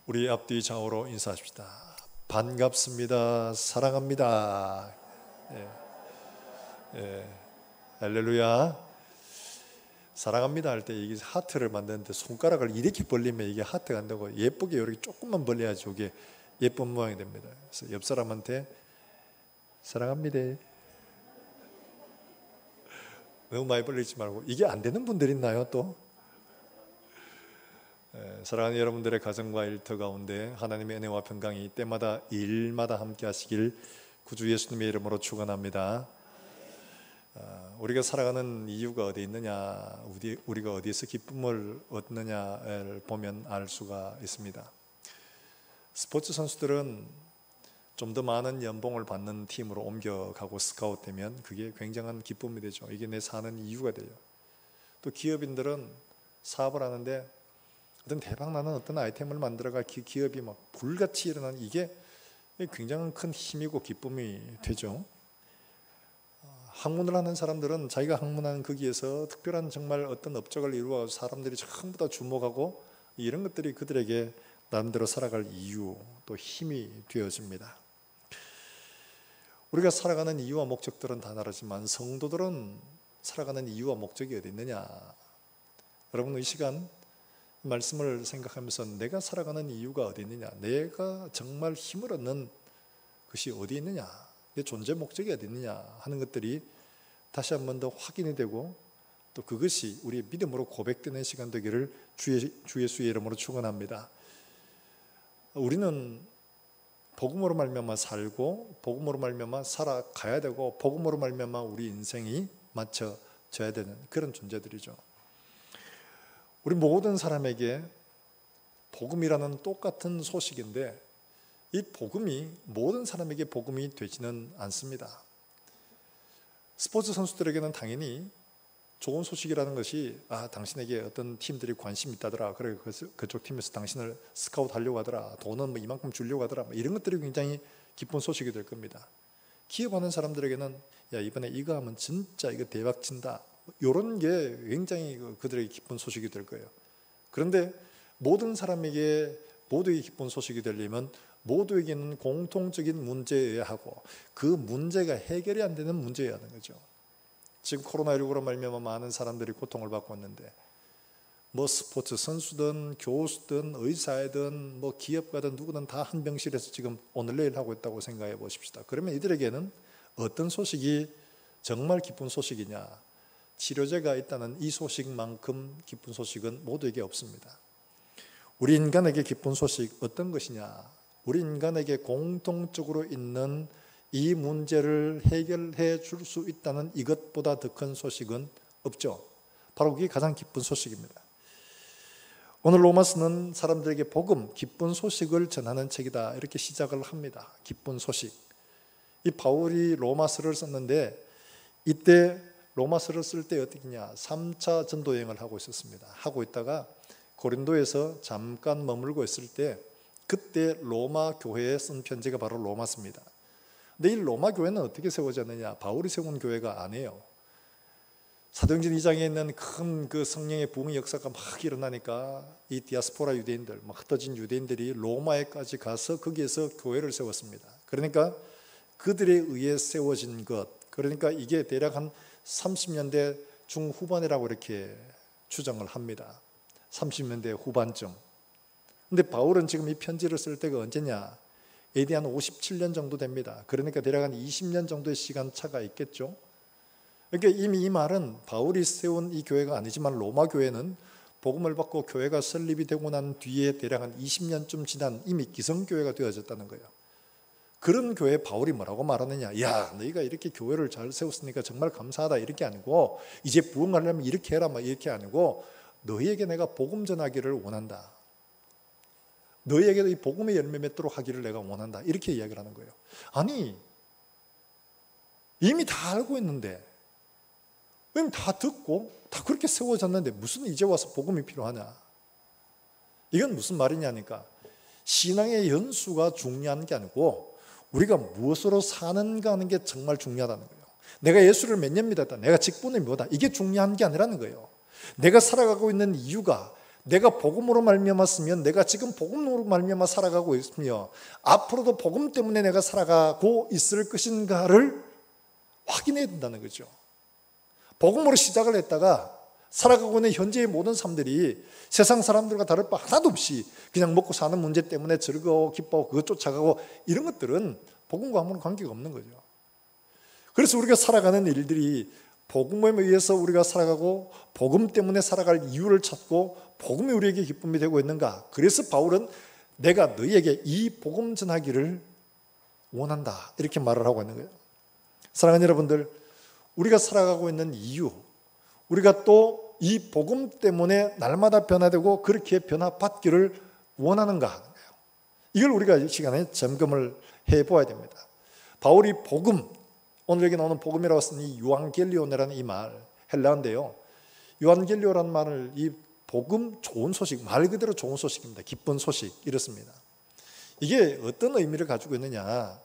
우리 앞뒤 좌우로 인사합시다. 반갑습니다. 사랑합니다. 예, 예, 할렐루야. 사랑합니다 할 때 이게 하트를 만드는데 손가락을 이렇게 벌리면 이게 하트가 안 되고 예쁘게 이렇게 조금만 벌려야지 이게 예쁜 모양이 됩니다. 그래서 옆 사람한테 사랑합니다. 너무 많이 벌리지 말고. 이게 안 되는 분들 있나요 또? 사랑하는 여러분들의 가정과 일터 가운데 하나님의 은혜와 평강이 때마다 일마다 함께 하시길 구주 예수님의 이름으로 축원합니다. 우리가 살아가는 이유가 어디 있느냐, 우리가 어디에서 기쁨을 얻느냐를 보면 알 수가 있습니다. 스포츠 선수들은 좀 더 많은 연봉을 받는 팀으로 옮겨가고 스카웃되면 그게 굉장한 기쁨이 되죠. 이게 내 사는 이유가 돼요. 또 기업인들은 사업을 하는데 어떤 대박나는 어떤 아이템을 만들어가 기업이 막 불같이 일어나는 이게 굉장히 큰 힘이고 기쁨이 되죠. 학문을 하는 사람들은 자기가 학문하는 거기에서 특별한 정말 어떤 업적을 이루어 사람들이 전부 다 주목하고 이런 것들이 그들에게 나름대로 살아갈 이유 또 힘이 되어집니다. 우리가 살아가는 이유와 목적들은 다 다르지만 성도들은 살아가는 이유와 목적이 어디 있느냐. 여러분 이 시간 말씀을 생각하면서 내가 살아가는 이유가 어디 있느냐, 내가 정말 힘을 얻는 것이 어디 있느냐, 내 존재 목적이 어디 있느냐 하는 것들이 다시 한 번 더 확인이 되고 또 그것이 우리의 믿음으로 고백되는 시간 되기를 주 예수의 이름으로 축원합니다. 우리는 복음으로 말미암아 살고 복음으로 말미암아 살아가야 되고 복음으로 말미암아 우리 인생이 맞춰져야 되는 그런 존재들이죠. 우리 모든 사람에게 복음이라는 똑같은 소식인데 이 복음이 모든 사람에게 복음이 되지는 않습니다. 스포츠 선수들에게는 당연히 좋은 소식이라는 것이 당신에게 어떤 팀들이 관심이 있다더라, 그래 그쪽 팀에서 당신을 스카우트 하려고 하더라, 돈은 뭐 이만큼 주려고 하더라, 이런 것들이 굉장히 기쁜 소식이 될 겁니다. 기업하는 사람들에게는 야 이번에 이거 하면 진짜 이거 대박 친다, 이런 게 굉장히 그들에게 기쁜 소식이 될 거예요. 그런데 모든 사람에게 모두에게 기쁜 소식이 되려면 모두에게는 공통적인 문제여야 하고 그 문제가 해결이 안 되는 문제여야 하는 거죠. 지금 코로나19로 말미암아 많은 사람들이 고통을 받고 있는데 뭐 스포츠 선수든 교수든 의사든 뭐 기업가든 누구든 다 한 병실에서 지금 오늘 내일 하고 있다고 생각해 보십시다. 그러면 이들에게는 어떤 소식이 정말 기쁜 소식이냐, 치료제가 있다는 이 소식만큼 기쁜 소식은 모두에게 없습니다. 우리 인간에게 기쁜 소식 어떤 것이냐, 우리 인간에게 공통적으로 있는 이 문제를 해결해 줄 수 있다는 이것보다 더 큰 소식은 없죠. 바로 그게 가장 기쁜 소식입니다. 오늘 로마서는 사람들에게 복음, 기쁜 소식을 전하는 책이다 이렇게 시작을 합니다. 기쁜 소식. 이 바울이 로마서를 썼는데 이때 로마서를 쓸 때 어떻게 했냐, 3차 전도 여행을 하고 있었습니다. 하고 있다가 고린도에서 잠깐 머물고 있을 때 그때 로마 교회에 쓴 편지가 바로 로마서입니다. 근데 이 로마 교회는 어떻게 세워졌느냐, 바울이 세운 교회가 아니에요. 사도행전 2장에 있는 큰 그 성령의 부흥의 역사가 막 일어나니까 이 디아스포라 유대인들, 막 흩어진 유대인들이 로마에까지 가서 거기에서 교회를 세웠습니다. 그러니까 그들에 의해 세워진 것, 그러니까 이게 대략 한 30년대 중후반이라고 이렇게 추정을 합니다. 30년대 후반쯤. 근데 바울은 지금 이 편지를 쓸 때가 언제냐, AD 한 57년 정도 됩니다. 그러니까 대략 한 20년 정도의 시간 차가 있겠죠. 그러니까 이미 이 말은 바울이 세운 이 교회가 아니지만 로마 교회는 복음을 받고 교회가 설립이 되고 난 뒤에 대략 한 20년쯤 지난 이미 기성교회가 되어졌다는 거예요. 그런 교회에 바울이 뭐라고 말하느냐, 야 너희가 이렇게 교회를 잘 세웠으니까 정말 감사하다 이렇게 아니고, 이제 부흥하려면 이렇게 해라 이렇게 아니고, 너희에게 내가 복음 전하기를 원한다, 너희에게도 이 복음의 열매 맺도록 하기를 내가 원한다 이렇게 이야기를 하는 거예요. 아니 이미 다 알고 있는데, 이미 다 듣고 다 그렇게 세워졌는데 무슨 이제 와서 복음이 필요하냐, 이건 무슨 말이냐니까 신앙의 연수가 중요한 게 아니고 우리가 무엇으로 사는가 하는 게 정말 중요하다는 거예요. 내가 예수를 몇 년 믿었다, 내가 직분이 뭐다, 이게 중요한 게 아니라는 거예요. 내가 살아가고 있는 이유가 내가 복음으로 말미암았으면 내가 지금 복음으로 말미암아 살아가고 있으며 앞으로도 복음 때문에 내가 살아가고 있을 것인가를 확인해야 된다는 거죠. 복음으로 시작을 했다가 살아가고 있는 현재의 모든 삶들이 세상 사람들과 다를 바 하나도 없이 그냥 먹고 사는 문제 때문에 즐거워 기뻐하고 그것 쫓아가고 이런 것들은 복음과 아무런 관계가 없는 거죠. 그래서 우리가 살아가는 일들이 복음에 의해서 우리가 살아가고 복음 때문에 살아갈 이유를 찾고 복음이 우리에게 기쁨이 되고 있는가. 그래서 바울은 내가 너희에게 이 복음 전하기를 원한다 이렇게 말을 하고 있는 거예요. 사랑하는 여러분들, 우리가 살아가고 있는 이유, 우리가 또 이 복음 때문에 날마다 변화되고 그렇게 변화받기를 원하는가. 이걸 우리가 이 시간에 점검을 해보아야 됩니다. 바울이 복음, 오늘 여기 나오는 복음이라고 쓴 이 유앙겔리온이라는 이 말, 헬라어인데요. 유앙겔리오라는 말을 이 복음, 좋은 소식, 말 그대로 좋은 소식입니다. 기쁜 소식 이렇습니다. 이게 어떤 의미를 가지고 있느냐.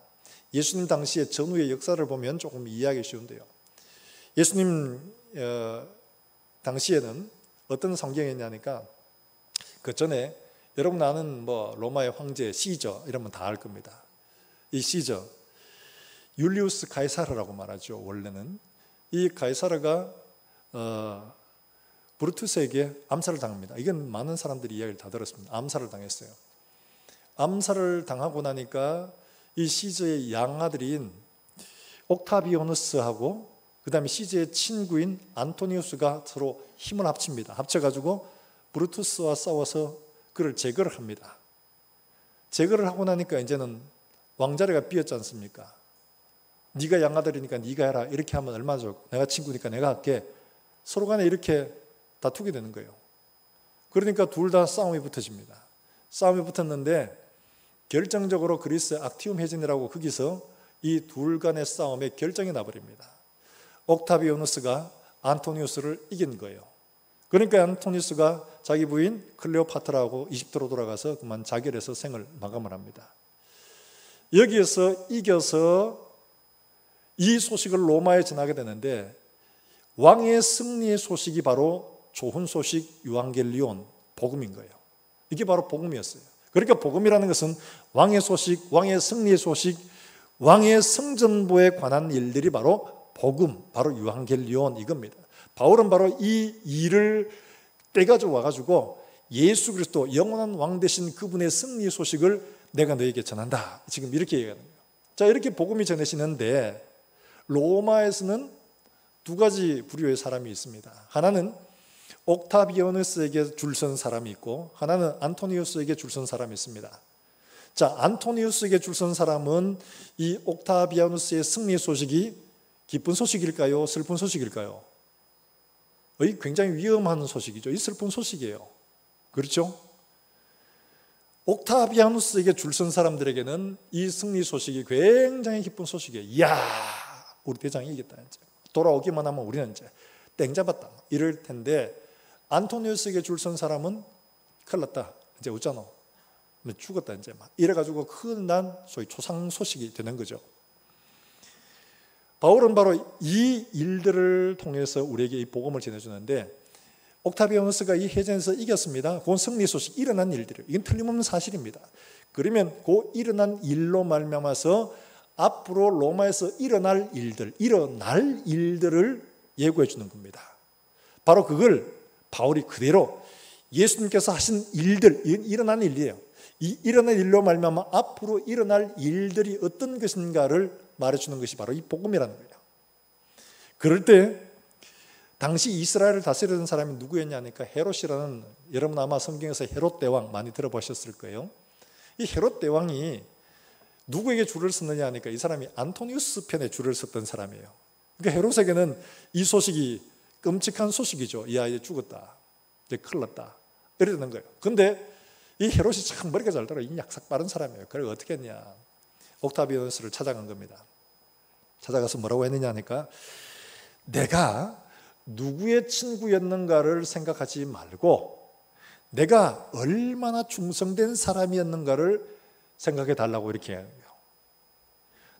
예수님 당시의 전후의 역사를 보면 조금 이해하기 쉬운데요. 예수님 당시에는 어떤 성경이냐니까 그 전에 여러분 아는 뭐 로마의 황제 시저 이러면 다 알 겁니다. 이 시저 율리우스 가이사르라고 말하죠. 원래는 이 가이사르가 브루투스에게 암살을 당합니다. 이건 많은 사람들이 이야기를 다 들었습니다. 암살을 당했어요. 암살을 당하고 나니까 이 시저의 양아들인 옥타비오누스하고 그 다음에 시저의 친구인 안토니우스가 서로 힘을 합칩니다. 합쳐가지고 브루투스와 싸워서 그를 제거를 합니다. 제거를 하고 나니까 이제는 왕자리가 비었지 않습니까? 네가 양아들이니까 네가 해라 이렇게 하면 얼마나 좋을까? 내가 친구니까 내가 할게. 서로 간에 이렇게 다투게 되는 거예요. 그러니까 둘 다 싸움이 붙어집니다. 싸움이 붙었는데 결정적으로 그리스 악티움 해전이라고 거기서 이 둘 간의 싸움에 결정이 나버립니다. 옥타비오누스가 안토니우스를 이긴 거예요. 그러니까 안토니우스가 자기 부인 클레오파트라하고 이집트로 돌아가서 그만 자결해서 생을 마감을 합니다. 여기에서 이겨서 이 소식을 로마에 전하게 되는데 왕의 승리의 소식이 바로 좋은 소식 유앙겔리온, 복음인 거예요. 이게 바로 복음이었어요. 그러니까 복음이라는 것은 왕의 소식, 왕의 승리의 소식, 왕의 성전부에 관한 일들이 바로 복음, 바로 유앙겔리온 이겁니다. 바울은 바로 이 일을 떼가지고 와가지고 예수 그리스도 영원한 왕 되신 그분의 승리의 소식을 내가 너에게 전한다. 지금 이렇게 얘기하는 거예요. 자, 이렇게 복음이 전해지는데 로마에서는 두 가지 부류의 사람이 있습니다. 하나는 옥타비오누스에게 줄선 사람이 있고 하나는 안토니우스에게 줄선 사람이 있습니다. 자, 안토니우스에게 줄선 사람은 이 옥타비아누스의 승리 소식이 기쁜 소식일까요? 슬픈 소식일까요? 굉장히 위험한 소식이죠. 이 슬픈 소식이에요. 그렇죠? 옥타비아누스에게 줄선 사람들에게는 이 승리 소식이 굉장히 기쁜 소식이에요. 이야, 우리 대장이 이겼다. 이제. 돌아오기만 하면 우리는 이제 땡 잡았다. 이럴 텐데 안토니우스에게 줄선 사람은 큰일 났다. 이제 어쩌노? 죽었다. 이제 막 이래가지고 큰난 소위 초상 소식이 되는 거죠. 바울은 바로 이 일들을 통해서 우리에게 이 복음을 전해주는데 옥타비아누스가 이 해전에서 이겼습니다. 그건 승리 소식, 일어난 일들이에요. 이건 틀림없는 사실입니다. 그러면 그 일어난 일로 말미암아서 앞으로 로마에서 일어날 일들을 예고해 주는 겁니다. 바로 그걸 바울이 그대로 예수님께서 하신 일들, 일어난 일이에요. 이 일어난 일로 말미암아 앞으로 일어날 일들이 어떤 것인가를 말해주는 것이 바로 이 복음이라는 거예요. 그럴 때 당시 이스라엘을 다스리던 사람이 누구였냐니까 헤롯이라는, 여러분 아마 성경에서 헤롯 대왕 많이 들어보셨을 거예요. 이 헤롯 대왕이 누구에게 줄을 섰느냐 하니까 이 사람이 안토니우스 편에 줄을 섰던 사람이에요. 그러니까 헤롯에게는 이 소식이 끔찍한 소식이죠. 이 아이 죽었다, 이제 큰일 났다, 이러는 거예요. 근데 이 헤롯이 참 머리가 잘 돌아, 이 약삭 빠른 사람이에요. 그래서 어떻게 했냐, 옥타비아누스를 찾아간 겁니다. 찾아가서 뭐라고 했느냐 하니까 내가 누구의 친구였는가를 생각하지 말고 내가 얼마나 충성된 사람이었는가를 생각해 달라고 이렇게 해요.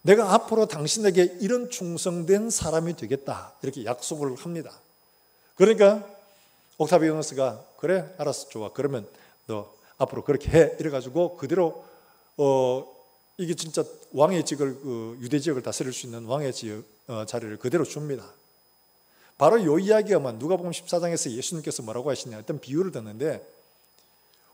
내가 앞으로 당신에게 이런 충성된 사람이 되겠다, 이렇게 약속을 합니다. 그러니까 옥타비아누스가 그래 알았어 좋아 그러면 너 앞으로 그렇게 해 이래가지고 그대로 이게 진짜 왕의 직을 유대 지역을 다스릴 수 있는 왕의 자리를 그대로 줍니다. 바로 이 이야기가 누가복음 14장에서 예수님께서 뭐라고 하시냐 어떤 비유를 듣는데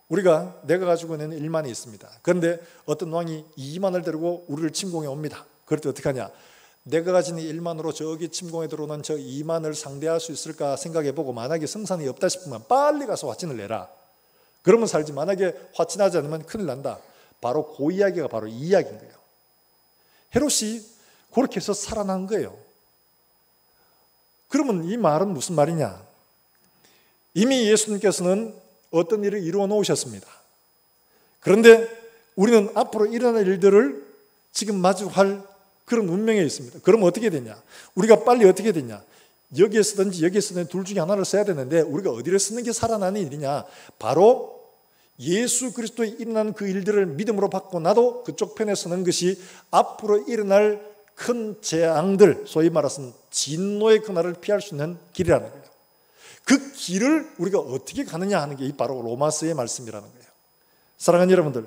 내가 가지고 있는 1만이 있습니다. 그런데 어떤 왕이 2만을 데리고 우리를 침공해 옵니다. 그럴 때 어떻게 하냐? 내가 가진 1만으로 저기 침공에 들어오는 저 2만을 상대할 수 있을까 생각해보고 만약에 승산이 없다 싶으면 빨리 가서 화친을 내라. 그러면 살지. 만약에 화친하지 않으면 큰일 난다. 바로 그 이야기가 바로 이 이야기인 거예요. 헤롯이 그렇게 해서 살아난 거예요. 그러면 이 말은 무슨 말이냐? 이미 예수님께서는 어떤 일을 이루어 놓으셨습니다. 그런데 우리는 앞으로 일어날 일들을 지금 마주할 그런 운명에 있습니다. 그럼 어떻게 되냐? 우리가 빨리 어떻게 되냐? 여기에 쓰든지 여기에 쓰든지 둘 중에 하나를 써야 되는데 우리가 어디를 쓰는 게 살아나는 일이냐? 바로 예수 그리스도에 일어난 그 일들을 믿음으로 받고 나도 그쪽 편에 서는 것이 앞으로 일어날 큰 재앙들, 소위 말해서 진노의 그날을 피할 수 있는 길이라는 거예요. 그 길을 우리가 어떻게 가느냐 하는 게 바로 로마서의 말씀이라는 거예요. 사랑하는 여러분들,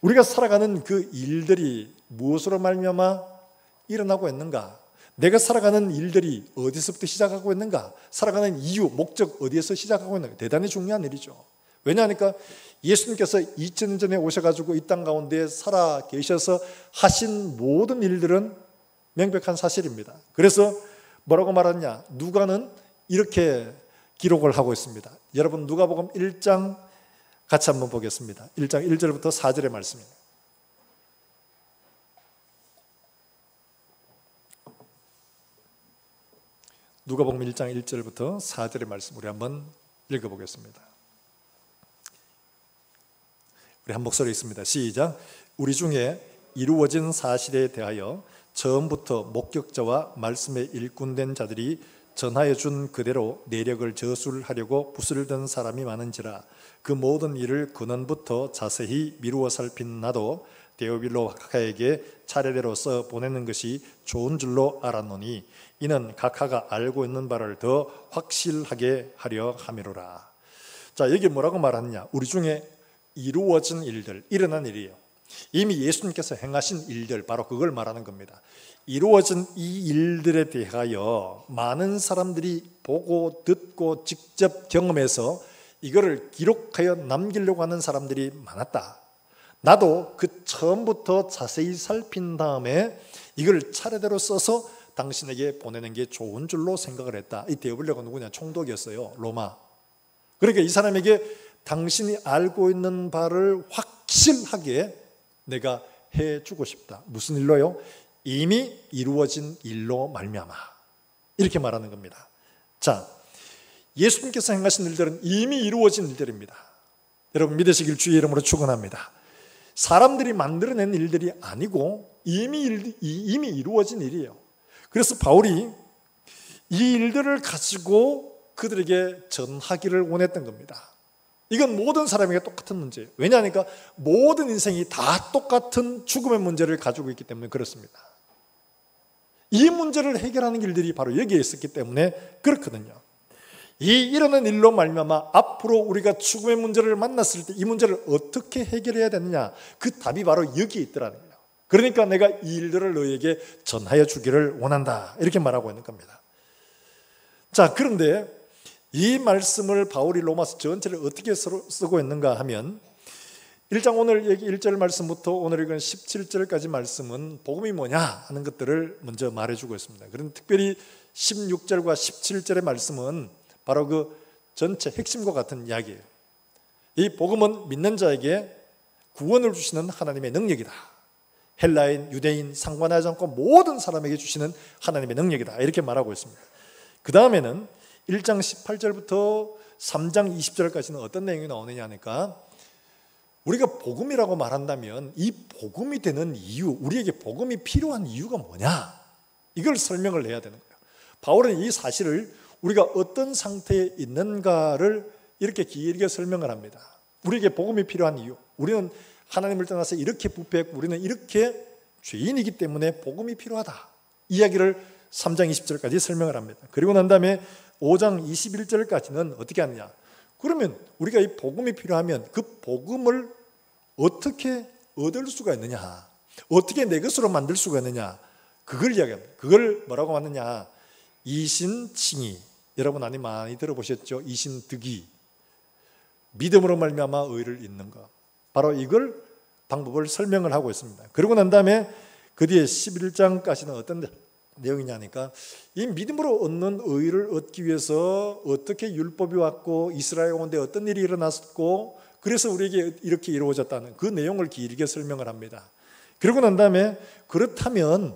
우리가 살아가는 그 일들이 무엇으로 말미암아 일어나고 있는가? 내가 살아가는 일들이 어디서부터 시작하고 있는가? 살아가는 이유, 목적 어디에서 시작하고 있는가? 대단히 중요한 일이죠. 왜냐하니까 예수님께서 2000년 전에 오셔가지고 이 땅 가운데 살아 계셔서 하신 모든 일들은 명백한 사실입니다. 그래서 뭐라고 말하냐? 누가는 이렇게 기록을 하고 있습니다. 여러분 누가복음 1장 같이 한번 보겠습니다. 1장 1절부터 4절의 말씀입니다. 누가복음 1장 1절부터 4절의 말씀 우리 한번 읽어보겠습니다. 우리 한 목소리 있습니다. 시작. 우리 중에 이루어진 사실에 대하여 처음부터 목격자와 말씀에 일꾼된 자들이 전하여 준 그대로 내력을 저술하려고 붓을 든 사람이 많은지라 그 모든 일을 근원부터 자세히 미루어 살핀 나도 데오빌로 각하에게 차례대로 써 보내는 것이 좋은 줄로 알았노니 이는 각하가 알고 있는 바를 더 확실하게 하려 함이로라. 자, 여기 뭐라고 말하느냐? 우리 중에 이루어진 일들, 일어난 일이에요. 이미 예수님께서 행하신 일들, 바로 그걸 말하는 겁니다. 이루어진 이 일들에 대하여 많은 사람들이 보고 듣고 직접 경험해서 이거를 기록하여 남기려고 하는 사람들이 많았다. 나도 그 처음부터 자세히 살핀 다음에 이걸 차례대로 써서 당신에게 보내는 게 좋은 줄로 생각을 했다. 이 데오빌로가 누구냐? 총독이었어요. 로마. 그러니까 이 사람에게 당신이 알고 있는 바를 확실하게 내가 해주고 싶다. 무슨 일로요? 이미 이루어진 일로 말미암아. 이렇게 말하는 겁니다. 자, 예수님께서 행하신 일들은 이미 이루어진 일들입니다. 여러분 믿으시길 주의 이름으로 축원합니다. 사람들이 만들어낸 일들이 아니고 이미 이루어진 일이에요. 그래서 바울이 이 일들을 가지고 그들에게 전하기를 원했던 겁니다. 이건 모든 사람에게 똑같은 문제예요. 왜냐하니까 모든 인생이 다 똑같은 죽음의 문제를 가지고 있기 때문에 그렇습니다. 이 문제를 해결하는 길들이 바로 여기에 있었기 때문에 그렇거든요. 이 일어난 일로 말미암아 앞으로 우리가 죽음의 문제를 만났을 때 이 문제를 어떻게 해결해야 되느냐, 그 답이 바로 여기에 있더라는 거예요. 그러니까 내가 이 일들을 너희에게 전하여 주기를 원한다, 이렇게 말하고 있는 겁니다. 자, 그런데 이 말씀을 바울이 로마서 전체를 어떻게 쓰고 있는가 하면 1장 오늘 얘기 1절 말씀부터 오늘 읽은 17절까지 말씀은 복음이 뭐냐 하는 것들을 먼저 말해주고 있습니다. 그런데 특별히 16절과 17절의 말씀은 바로 그 전체 핵심과 같은 이야기예요. 이 복음은 믿는 자에게 구원을 주시는 하나님의 능력이다. 헬라인, 유대인 상관하지 않고 모든 사람에게 주시는 하나님의 능력이다, 이렇게 말하고 있습니다. 그 다음에는 1장 18절부터 3장 20절까지는 어떤 내용이 나오느냐 하니까 우리가 복음이라고 말한다면 이 복음이 되는 이유, 우리에게 복음이 필요한 이유가 뭐냐, 이걸 설명을 해야 되는 거예요. 바울은 이 사실을 우리가 어떤 상태에 있는가를 이렇게 길게 설명을 합니다. 우리에게 복음이 필요한 이유, 우리는 하나님을 떠나서 이렇게 부패했고 우리는 이렇게 죄인이기 때문에 복음이 필요하다, 이야기를 3장 20절까지 설명을 합니다. 그리고 난 다음에 5장 21절까지는 어떻게 하느냐? 그러면 우리가 이 복음이 필요하면 그 복음을 어떻게 얻을 수가 있느냐? 어떻게 내 것으로 만들 수가 있느냐? 그걸 이야기합니다. 그걸 뭐라고 하느냐? 이신칭의. 여러분 많이 들어보셨죠? 이신득의. 믿음으로 말미암아 의를 잇는 것. 바로 이걸 방법을 설명을 하고 있습니다. 그러고 난 다음에 그 뒤에 11장까지는 어떤 내용이냐니까 이 믿음으로 얻는 의를 얻기 위해서 어떻게 율법이 왔고 이스라엘 가운데 어떤 일이 일어났고 그래서 우리에게 이렇게 이루어졌다는 그 내용을 길게 설명을 합니다. 그러고 난 다음에 그렇다면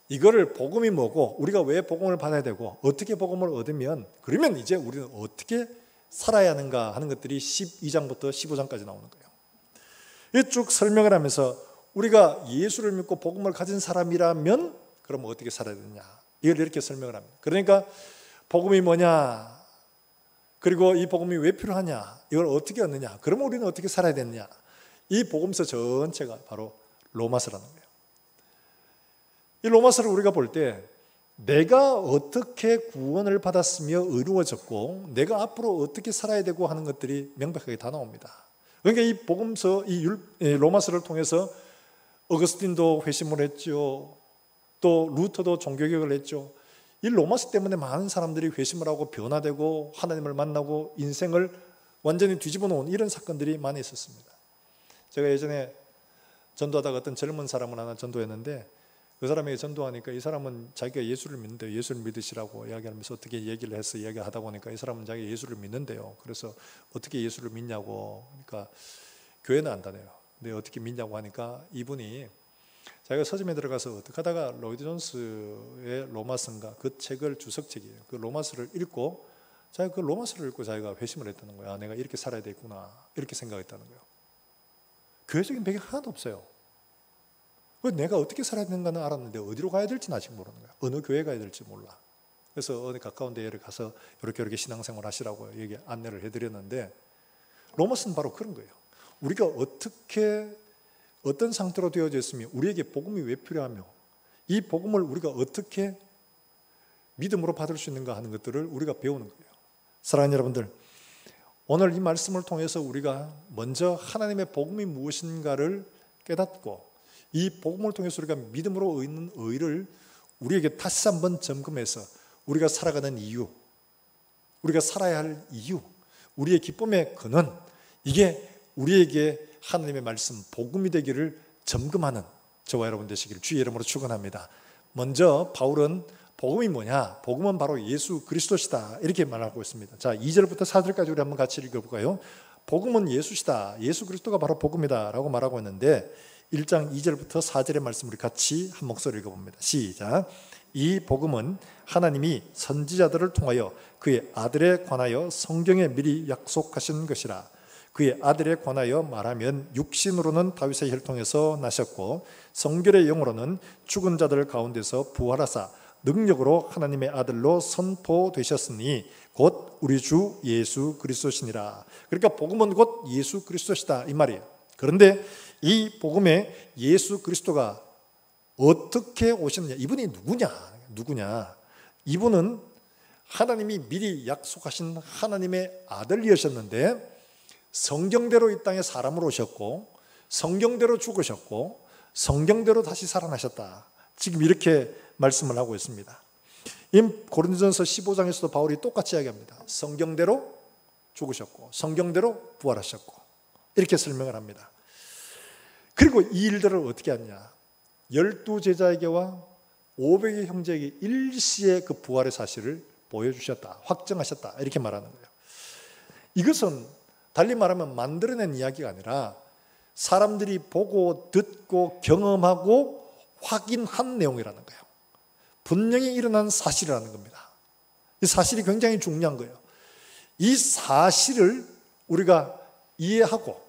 이거를 복음이 뭐고 우리가 왜 복음을 받아야 되고 어떻게 복음을 얻으면 그러면 이제 우리는 어떻게 살아야 하는가 하는 것들이 12장부터 15장까지 나오는 거예요. 이 쭉 설명을 하면서 우리가 예수를 믿고 복음을 가진 사람이라면 그럼 어떻게 살아야 되느냐 이걸 이렇게 설명을 합니다. 그러니까 복음이 뭐냐 그리고 이 복음이 왜 필요하냐 이걸 어떻게 얻느냐 그러면 우리는 어떻게 살아야 되느냐 이 복음서 전체가 바로 로마서라는 거예요. 이 로마서를 우리가 볼 때 내가 어떻게 구원을 받았으며 의로워졌고 내가 앞으로 어떻게 살아야 되고 하는 것들이 명백하게 다 나옵니다. 그러니까 이 복음서, 이 로마서를 통해서 어거스틴도 회심을 했죠. 또 루터도 종교개혁을 했죠. 이 로마서 때문에 많은 사람들이 회심을 하고 변화되고 하나님을 만나고 인생을 완전히 뒤집어 놓은 이런 사건들이 많이 있었습니다. 제가 예전에 전도하다가 어떤 젊은 사람을 하나 전도했는데 그 사람에게 전도하니까 이 사람은 자기가 예수를 믿는데요. 예수를 믿으시라고 이야기하면서 어떻게 얘기를 해서 이야기하다 보니까 이 사람은 자기가 예수를 믿는데요. 그래서 어떻게 예수를 믿냐고 그러니까 교회는 안 다녀요. 근데 어떻게 믿냐고 하니까 이분이 자기가 서점에 들어가서 어떻게 하다가 로이드 존스의 로마서인가 그 책을 주석책이에요. 그 로마서를 읽고 자기가 그 로마서를 읽고 자기가 회심을 했다는 거야. 내가 이렇게 살아야 되겠구나 이렇게 생각했다는 거예요. 교회적인 배경이 하나도 없어요. 내가 어떻게 살아야 되는가는 알았는데 어디로 가야 될지는 아직 모르는 거야. 어느 교회 가야 될지 몰라. 그래서 어디 가까운 데를 가서 이렇게 신앙생활 하시라고 얘기 안내를 해드렸는데 로마서는 바로 그런 거예요. 우리가 어떻게 어떤 상태로 되어져 있으며 우리에게 복음이 왜 필요하며 이 복음을 우리가 어떻게 믿음으로 받을 수 있는가 하는 것들을 우리가 배우는 거예요. 사랑하는 여러분들, 오늘 이 말씀을 통해서 우리가 먼저 하나님의 복음이 무엇인가를 깨닫고 이 복음을 통해서 우리가 믿음으로 얻는 의를 우리에게 다시 한번 점검해서 우리가 살아가는 이유, 우리가 살아야 할 이유, 우리의 기쁨의 근원, 이게 우리에게 하나님의 말씀, 복음이 되기를 점검하는 저와 여러분 되시기를 주의 이름으로 축원합니다. 먼저 바울은 복음이 뭐냐? 복음은 바로 예수 그리스도시다 이렇게 말하고 있습니다. 자, 2절부터 4절까지 우리 한번 같이 읽어볼까요? 복음은 예수시다, 예수 그리스도가 바로 복음이다 라고 말하고 있는데 1장 2절부터 4절의 말씀 우리 같이 한 목소리 읽어봅니다. 시작. 이 복음은 하나님이 선지자들을 통하여 그의 아들에 관하여 성경에 미리 약속하신 것이라. 그의 아들에 관하여 말하면 육신으로는 다윗의 혈을 통해서 나셨고 성결의 영으로는 죽은 자들 가운데서 부활하사 능력으로 하나님의 아들로 선포되셨으니 곧 우리 주 예수 그리스도시니라. 그러니까 복음은 곧 예수 그리스도시다 이 말이에요. 그런데 이 복음에 예수 그리스도가 어떻게 오셨느냐? 이분이 누구냐? 이분은 하나님이 미리 약속하신 하나님의 아들이셨는데 성경대로 이 땅에 사람으로 오셨고 성경대로 죽으셨고 성경대로 다시 살아나셨다. 지금 이렇게 말씀을 하고 있습니다. 이 고린도전서 15장에서도 바울이 똑같이 이야기합니다. 성경대로 죽으셨고 성경대로 부활하셨고 이렇게 설명을 합니다. 그리고 이 일들을 어떻게 하냐? 12제자에게와 500의 형제에게 일시에 그 부활의 사실을 보여주셨다, 확정하셨다 이렇게 말하는 거예요. 이것은 달리 말하면 만들어낸 이야기가 아니라 사람들이 보고 듣고 경험하고 확인한 내용이라는 거예요. 분명히 일어난 사실이라는 겁니다. 이 사실이 굉장히 중요한 거예요. 이 사실을 우리가 이해하고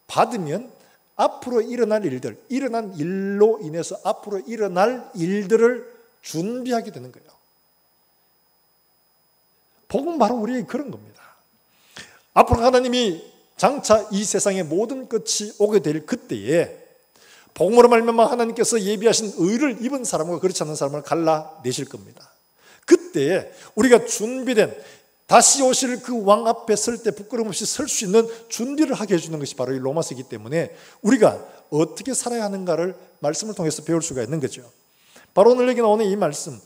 받으면 앞으로 일어난 일들, 일어난 일로 인해서 앞으로 일어날 일들을 준비하게 되는 거예요. 복음은 바로 우리에게 그런 겁니다. 앞으로 하나님이 장차 이 세상의 모든 끝이 오게 될 그때에 복음으로 말미암아 하나님께서 예비하신 의를 입은 사람과 그렇지 않은 사람을 갈라내실 겁니다. 그때 우리가 준비된 다시 오실 그 왕 앞에 설 때 부끄럼 없이 설 수 있는 준비를 하게 해주는 것이 바로 이 로마서이기 때문에 우리가 어떻게 살아야 하는가를 말씀을 통해서 배울 수가 있는 거죠. 바로 오늘 여기 나오는 이 말씀,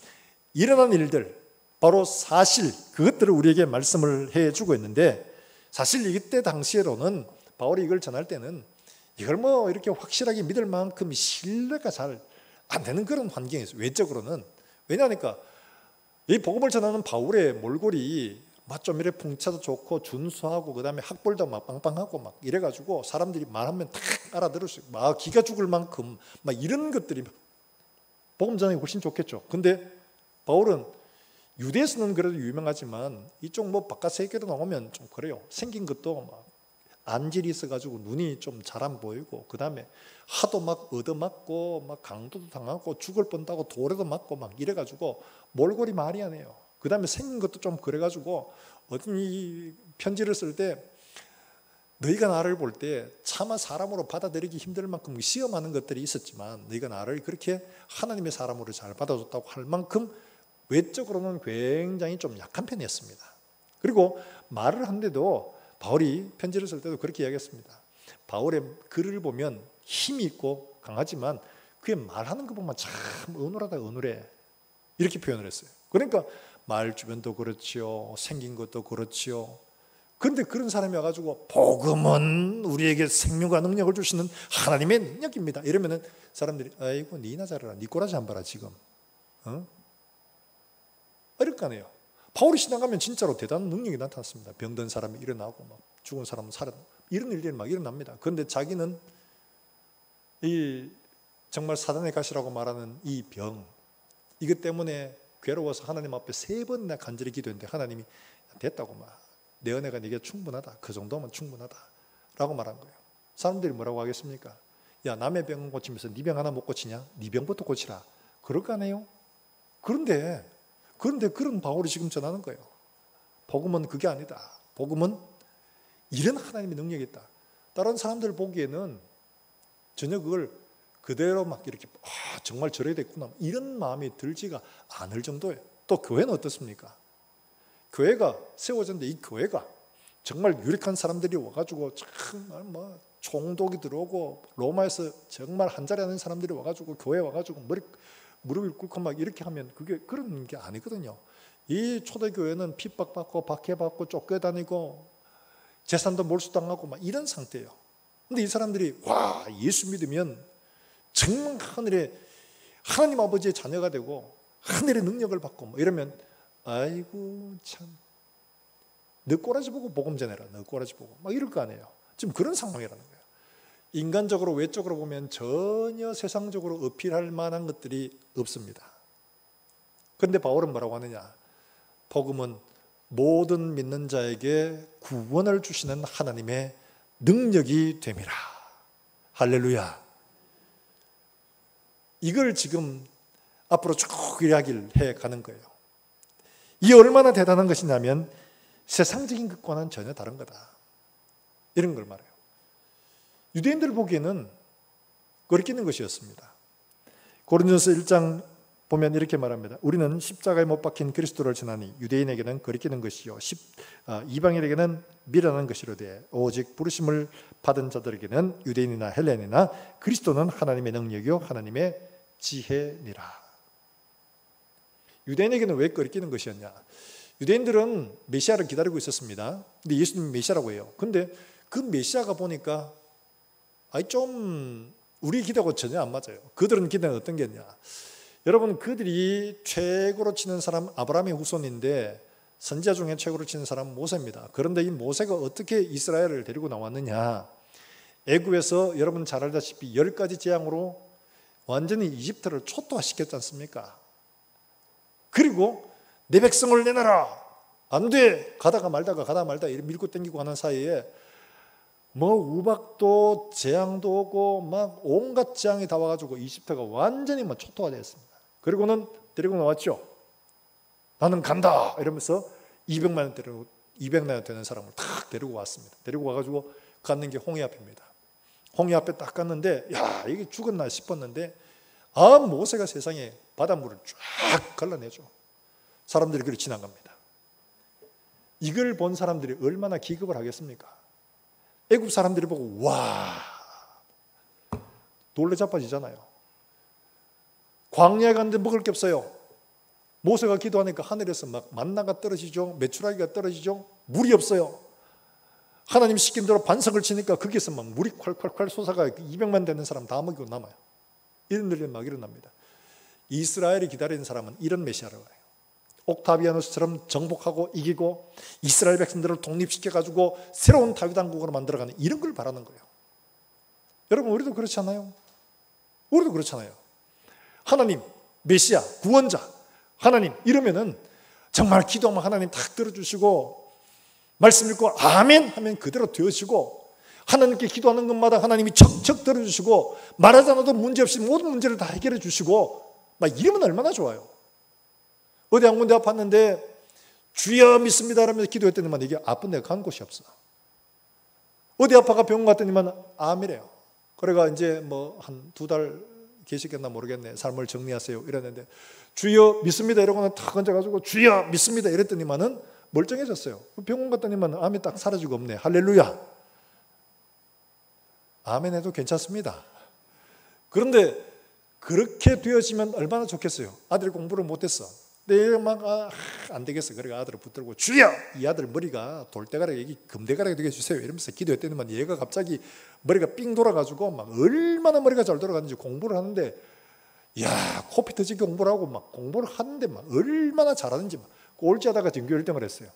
일어난 일들, 바로 사실, 그것들을 우리에게 말씀을 해주고 있는데, 사실 이때 당시에로는 바울이 이걸 전할 때는 이걸 뭐 이렇게 확실하게 믿을 만큼 신뢰가 잘 안 되는 그런 환경이었어요. 외적으로는. 왜냐하니까 이 복음을 전하는 바울의 몰골이 막 좀 이렇게 풍차도 좋고 준수하고 그다음에 학벌도 막 빵빵하고 막 이래가지고 사람들이 말하면 딱 알아들을 수 있고 막 기가 죽을 만큼 막 이런 것들이 복음 전하기 훨씬 좋겠죠. 근데 바울은 유대에서는 그래도 유명하지만 이쪽 뭐 바깥 세계로 나오면 좀 그래요. 생긴 것도 막 안질이 있어가지고 눈이 좀 잘 안 보이고 그다음에 하도 막 얻어맞고 막 강도도 당하고 죽을 뻔하고 돌에도 맞고 막 이래가지고 몰골이 말이 안 해요. 그다음에 생긴 것도 좀 그래가지고 어떤 이 편지를 쓸 때 너희가 나를 볼 때 차마 사람으로 받아들이기 힘들 만큼 시험하는 것들이 있었지만 너희가 나를 그렇게 하나님의 사람으로 잘 받아줬다고 할 만큼 외적으로는 굉장히 좀 약한 편이었습니다. 그리고 말을 하는데도 바울이 편지를 쓸 때도 그렇게 이야기했습니다. 바울의 글을 보면 힘이 있고 강하지만 그의 말하는 거 보면 참 어눌하다 어눌해 이렇게 표현을 했어요. 그러니까 말 주변도 그렇지요, 생긴 것도 그렇지요. 그런데 그런 사람이 와가지고 복음은 우리에게 생명과 능력을 주시는 하나님의 능력입니다. 이러면은 사람들이 아이고 니나 잘해라, 니 꼬라지 안 봐라 지금. 이럴 거 아니에요. 바울이 지나가면 진짜로 대단한 능력이 나타났습니다. 병든 사람이 일어나고 막 죽은 사람은 살아나고 이런 일들이 막 일어납니다. 그런데 자기는 이 정말 사단의 가시라고 말하는 이 병, 이것 때문에 괴로워서 하나님 앞에 3번이나 간절히 기도했는데 하나님이 됐다고 막 내 은혜가 네게 충분하다. 그 정도면 충분하다 라고 말한 거예요. 사람들이 뭐라고 하겠습니까? 야 남의 병 고치면서 네 병 하나 못 고치냐? 네 병부터 고치라. 그럴 거 아니에요? 그런데 그런 바울이 지금 전하는 거예요. 복음은 그게 아니다. 복음은 이런 하나님의 능력이 있다. 다른 사람들 보기에는 전혀 그걸 그대로 막 이렇게 정말 저래야 됐구나 이런 마음이 들지가 않을 정도예요. 또 교회는 어떻습니까? 교회가 세워졌는데 이 교회가 정말 유력한 사람들이 와가지고 정말 뭐 총독이 들어오고 로마에서 정말 한 자리 하는 사람들이 와가지고 교회 와가지고 무릎을 꿇고 막 이렇게 하면 그게 그런 게 아니거든요. 이 초대교회는 핍박받고 박해받고 쫓겨다니고 재산도 몰수당하고 막 이런 상태예요. 근데 이 사람들이 와 예수 믿으면 정말 하늘에 하나님 아버지의 자녀가 되고 하늘의 능력을 받고 뭐 이러면 아이고 참 너 꼬라지 보고 복음 전해라. 너 꼬라지 보고 막 이럴 거 아니에요. 지금 그런 상황이라는 거예요. 인간적으로 외적으로 보면 전혀 세상적으로 어필할 만한 것들이 없습니다. 그런데 바울은 뭐라고 하느냐? 복음은 모든 믿는 자에게 구원을 주시는 하나님의 능력이 됨이라. 할렐루야. 이걸 지금 앞으로 쭉 이야기를 해가는 거예요. 이게 얼마나 대단한 것이냐면 세상적인 것과는 전혀 다른 거다. 이런 걸 말해요. 유대인들 보기에는 거리끼는 것이었습니다. 고린도서 1장 보면 이렇게 말합니다. 우리는 십자가에 못 박힌 그리스도를 전하니 유대인에게는 거리끼는 것이요 이방인에게는 미련한 것이로되 오직 부르심을 받은 자들에게는 유대인이나 헬레인이나 그리스도는 하나님의 능력이요 하나님의 지혜니라. 유대인에게는 왜 거리끼는 것이었냐? 유대인들은 메시아를 기다리고 있었습니다. 근데 예수님이 메시아라고 해요. 근데 그 메시아가 보니까 좀 우리 기대하고 전혀 안 맞아요. 그들은 기대는 어떤 게 있냐? 여러분 그들이 최고로 치는 사람 아브라함의 후손인데 선지자 중에 최고로 치는 사람은 모세입니다. 그런데 이 모세가 어떻게 이스라엘을 데리고 나왔느냐? 애굽에서 여러분 잘 알다시피 10가지 재앙으로 완전히 이집트를 초토화시켰지 않습니까? 그리고 내 백성을 내놔라. 안 돼. 가다가 말다 이렇게 밀고 당기고 하는 사이에 뭐 우박도 재앙도 오고 막 온갖 재앙이 다 와가지고 이집트가 완전히 뭐 초토화되었습니다. 그리고는 데리고 나왔죠. 나는 간다 이러면서 200만 명 되는 사람을 탁 데리고 왔습니다. 데리고 와가지고 갔는 게 홍해 앞입니다. 홍해 앞에 딱 갔는데 야 이게 죽었나 싶었는데 모세가 세상에 바닷물을 쫙 갈라내죠. 사람들이 그렇게 지나갑니다. 이걸 본 사람들이 얼마나 기겁을 하겠습니까? 애굽 사람들이 보고 와 놀래 자빠지잖아요. 광야에 갔는데 먹을 게 없어요. 모세가 기도하니까 하늘에서 막 만나가 떨어지죠. 메추라기가 떨어지죠. 물이 없어요. 하나님 시킨 대로 반석을 치니까 거기에서 막 물이 콸콸콸 솟아가 200만 되는 사람 다 먹이고 남아요. 이런 일이 막 일어납니다. 이스라엘이 기다리는 사람은 이런 메시아라고 해요. 옥타비아누스처럼 정복하고 이기고 이스라엘 백성들을 독립시켜가지고 새로운 다윗 왕국으로 만들어가는 이런 걸 바라는 거예요. 여러분 우리도 그렇지 않아요? 우리도 그렇잖아요. 하나님, 메시아, 구원자, 하나님 이러면은 정말 기도하면 하나님 딱 들어주시고 말씀 읽고 아멘 하면 그대로 되어지고 하나님께 기도하는 것마다 하나님이 척척 들어주시고 말하지 않아도 문제없이 모든 문제를 다 해결해 주시고 막 이러면 얼마나 좋아요. 어디 한 군데 아팠는데 주여 믿습니다 하면서 기도했더니만 이게 아픈 데가 간 곳이 없어. 어디 아파가 병원 갔더니만 암이래요. 그래가 이제 뭐 한 2달 계시겠나 모르겠네. 삶을 정리하세요 이랬는데 주여 믿습니다 이러고는 탁 얹어가지고 주여 믿습니다 이랬더니만은 멀쩡해졌어요. 병원 갔더니만 암이 딱 사라지고 없네. 할렐루야. 아멘 해도 괜찮습니다. 그런데 그렇게 되어지면 얼마나 좋겠어요. 아들이 공부를 못했어. 근데 막 안 되겠어. 그래가 아들을 붙들고 주여 이 아들 머리가 돌대가리 금대가리가 되게 해주세요 이러면서 기도했더니만 얘가 갑자기 머리가 삥 돌아가지고 막 얼마나 머리가 잘 돌아가는지 공부를 하는데 야 코피 터지게 공부를 하고 막 공부를 하는데 막 얼마나 잘하는지 막 꼴찌하다가 전교 1등을 했어요.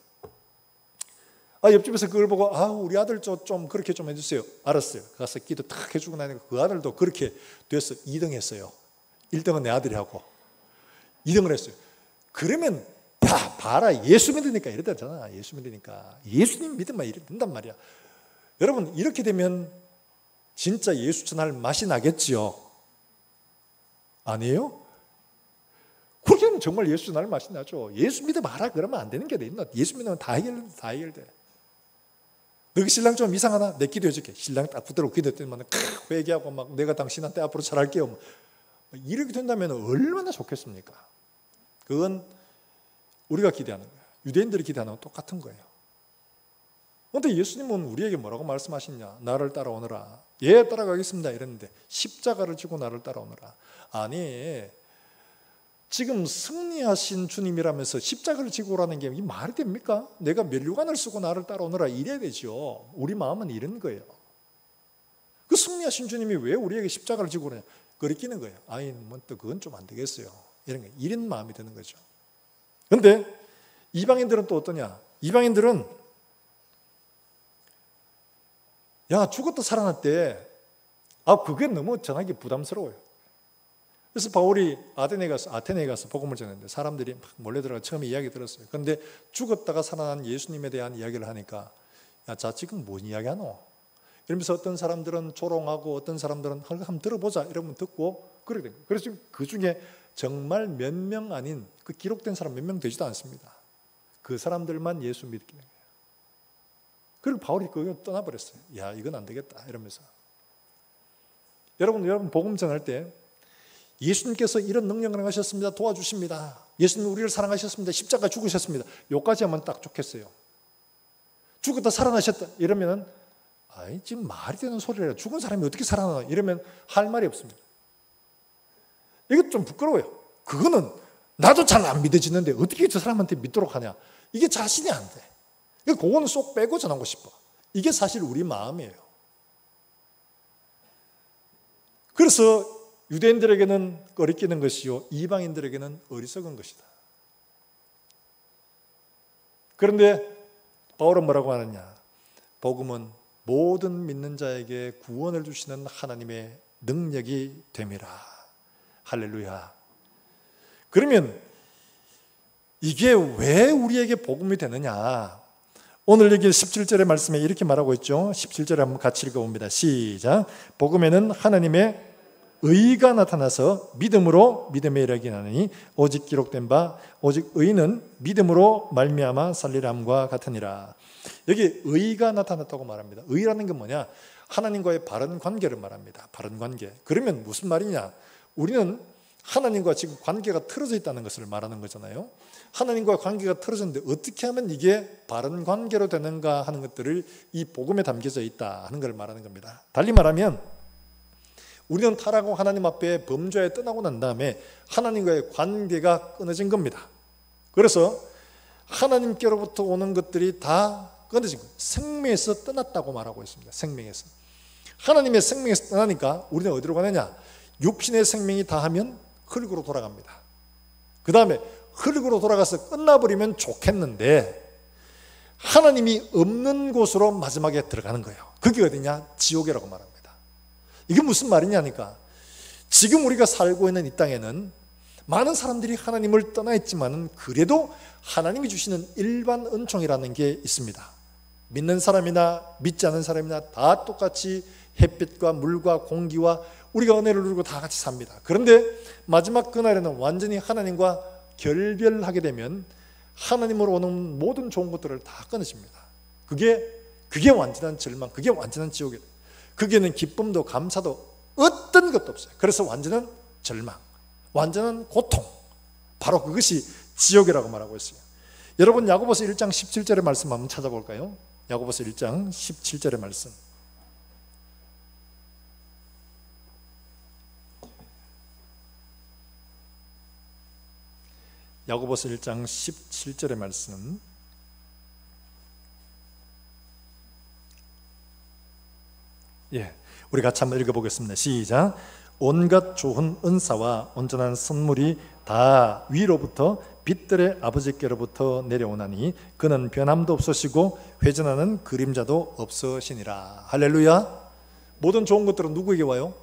옆집에서 그걸 보고 우리 아들 좀 그렇게 좀 해주세요. 알았어요. 가서 기도 탁 해주고 나니까 그 아들도 그렇게 돼서 2등 했어요. 1등은 내 아들이 하고 2등을 했어요. 그러면 야 봐라 예수 믿으니까 이러잖아. 예수 믿으니까 예수님 믿으면 이래 된단 말이야. 여러분 이렇게 되면 진짜 예수 전할 맛이 나겠지요? 아니에요? 그렇게 되면 정말 예수 전할 맛이 나죠. 예수 믿어봐라 그러면 안 되는 게 돼 있나? 예수 믿으면 다 해결돼. 너희 신랑 좀 이상하나? 내 기도해줄게. 신랑 딱 붙들고 기도했더니만 회개하고 막 내가 당신한테 앞으로 잘할게요. 이렇게 된다면 얼마나 좋겠습니까? 그건 우리가 기대하는 거예요. 유대인들이 기대하는 건 똑같은 거예요. 그런데 예수님은 우리에게 뭐라고 말씀하시냐? 나를 따라오너라. 예, 따라가겠습니다. 이랬는데 십자가를 지고 나를 따라오너라. 아니, 지금 승리하신 주님이라면서 십자가를 지고 오라는 게 이 말이 됩니까? 내가 면류관을 쓰고 나를 따라오너라 이래야 되죠. 우리 마음은 이런 거예요. 그 승리하신 주님이 왜 우리에게 십자가를 지고 오느냐? 거리끼는 거예요. 아니, 뭐 또 그건 좀 안 되겠어요. 이런 마음이 드는 거죠. 그런데 이방인들은 또 어떠냐? 이방인들은 야 죽었다 살아났대. 그게 너무 전하기 부담스러워요. 그래서 바울이 아테네에 가서 복음을 전했는데 사람들이 막 몰려 들어가 처음에 이야기 들었어요. 그런데 죽었다가 살아난 예수님에 대한 이야기를 하니까 자 지금 뭔 이야기하노? 이러면서 어떤 사람들은 조롱하고 어떤 사람들은 한번 들어보자 이러면 듣고 그렇게 된 거예요. 그래서 그 중에 정말 몇 명 아닌 그 기록된 사람 몇 명 되지도 않습니다. 그 사람들만 예수 믿게 된 거예요. 그리고 바울이 그걸 떠나버렸어요. 야 이건 안 되겠다 이러면서. 여러분 복음 전할 때 예수님께서 이런 능력을 행하셨습니다. 도와주십니다. 예수님 우리를 사랑하셨습니다. 십자가 죽으셨습니다. 요까지 하면 딱 좋겠어요. 죽었다 살아나셨다 이러면은 지금 말이 되는 소리라 죽은 사람이 어떻게 살아나 이러면 할 말이 없습니다. 이거 좀 부끄러워요. 그거는 나도 잘 안 믿어지는데 어떻게 저 사람한테 믿도록 하냐. 이게 자신이 안 돼. 그거는 쏙 빼고 전하고 싶어. 이게 사실 우리 마음이에요. 그래서 유대인들에게는 거리끼는 것이요 이방인들에게는 어리석은 것이다. 그런데 바울은 뭐라고 하느냐? 복음은 모든 믿는 자에게 구원을 주시는 하나님의 능력이 됨이라. 할렐루야. 그러면 이게 왜 우리에게 복음이 되느냐? 오늘 여기 17절의 말씀에 이렇게 말하고 있죠. 17절에 한번 같이 읽어봅니다. 시작. 복음에는 하나님의 의가 나타나서 믿음으로 믿음에 이르게 하느니 오직 기록된 바 오직 의는 믿음으로 말미암아 살리라 함과 같으니라. 여기 의가 나타났다고 말합니다. 의라는 건 뭐냐? 하나님과의 바른 관계를 말합니다. 바른 관계. 그러면 무슨 말이냐? 우리는 하나님과 지금 관계가 틀어져 있다는 것을 말하는 거잖아요. 하나님과 관계가 틀어졌는데 어떻게 하면 이게 바른 관계로 되는가 하는 것들을 이 복음에 담겨져 있다 하는 걸 말하는 겁니다. 달리 말하면 우리는 타락하고 하나님 앞에 범죄에 떠나고 난 다음에 하나님과의 관계가 끊어진 겁니다. 그래서 하나님께로부터 오는 것들이 다 끊어진 거예요. 생명에서 떠났다고 말하고 있습니다. 생명에서. 하나님의 생명에서 떠나니까 우리는 어디로 가느냐? 육신의 생명이 다하면 흙으로 돌아갑니다. 그 다음에 흙으로 돌아가서 끝나버리면 좋겠는데 하나님이 없는 곳으로 마지막에 들어가는 거예요. 그게 어디냐? 지옥이라고 말합니다. 이게 무슨 말이냐니까 지금 우리가 살고 있는 이 땅에는 많은 사람들이 하나님을 떠나 있지만 그래도 하나님이 주시는 일반 은총이라는 게 있습니다. 믿는 사람이나 믿지 않는 사람이나 다 똑같이 햇빛과 물과 공기와 우리가 은혜를 누리고 다 같이 삽니다. 그런데 마지막 그날에는 완전히 하나님과 결별하게 되면 하나님으로 오는 모든 좋은 것들을 다 끊어집니다. 그게 완전한 절망, 그게 완전한 지옥이에요. 거기에는 기쁨도 감사도 어떤 것도 없어요. 그래서 완전한 절망, 완전한 고통, 바로 그것이 지옥이라고 말하고 있어요. 여러분 야고보서 1장 17절의 말씀 한번 찾아볼까요? 야고보서 1장 17절의 말씀. 야고보서 1장 17절의 말씀. 우리 같이 한번 읽어보겠습니다. 시작. 온갖 좋은 은사와 온전한 선물이 다 위로부터 빛들의 아버지께로부터 내려오나니 그는 변함도 없으시고 회전하는 그림자도 없으시니라. 할렐루야. 모든 좋은 것들은 누구에게 와요?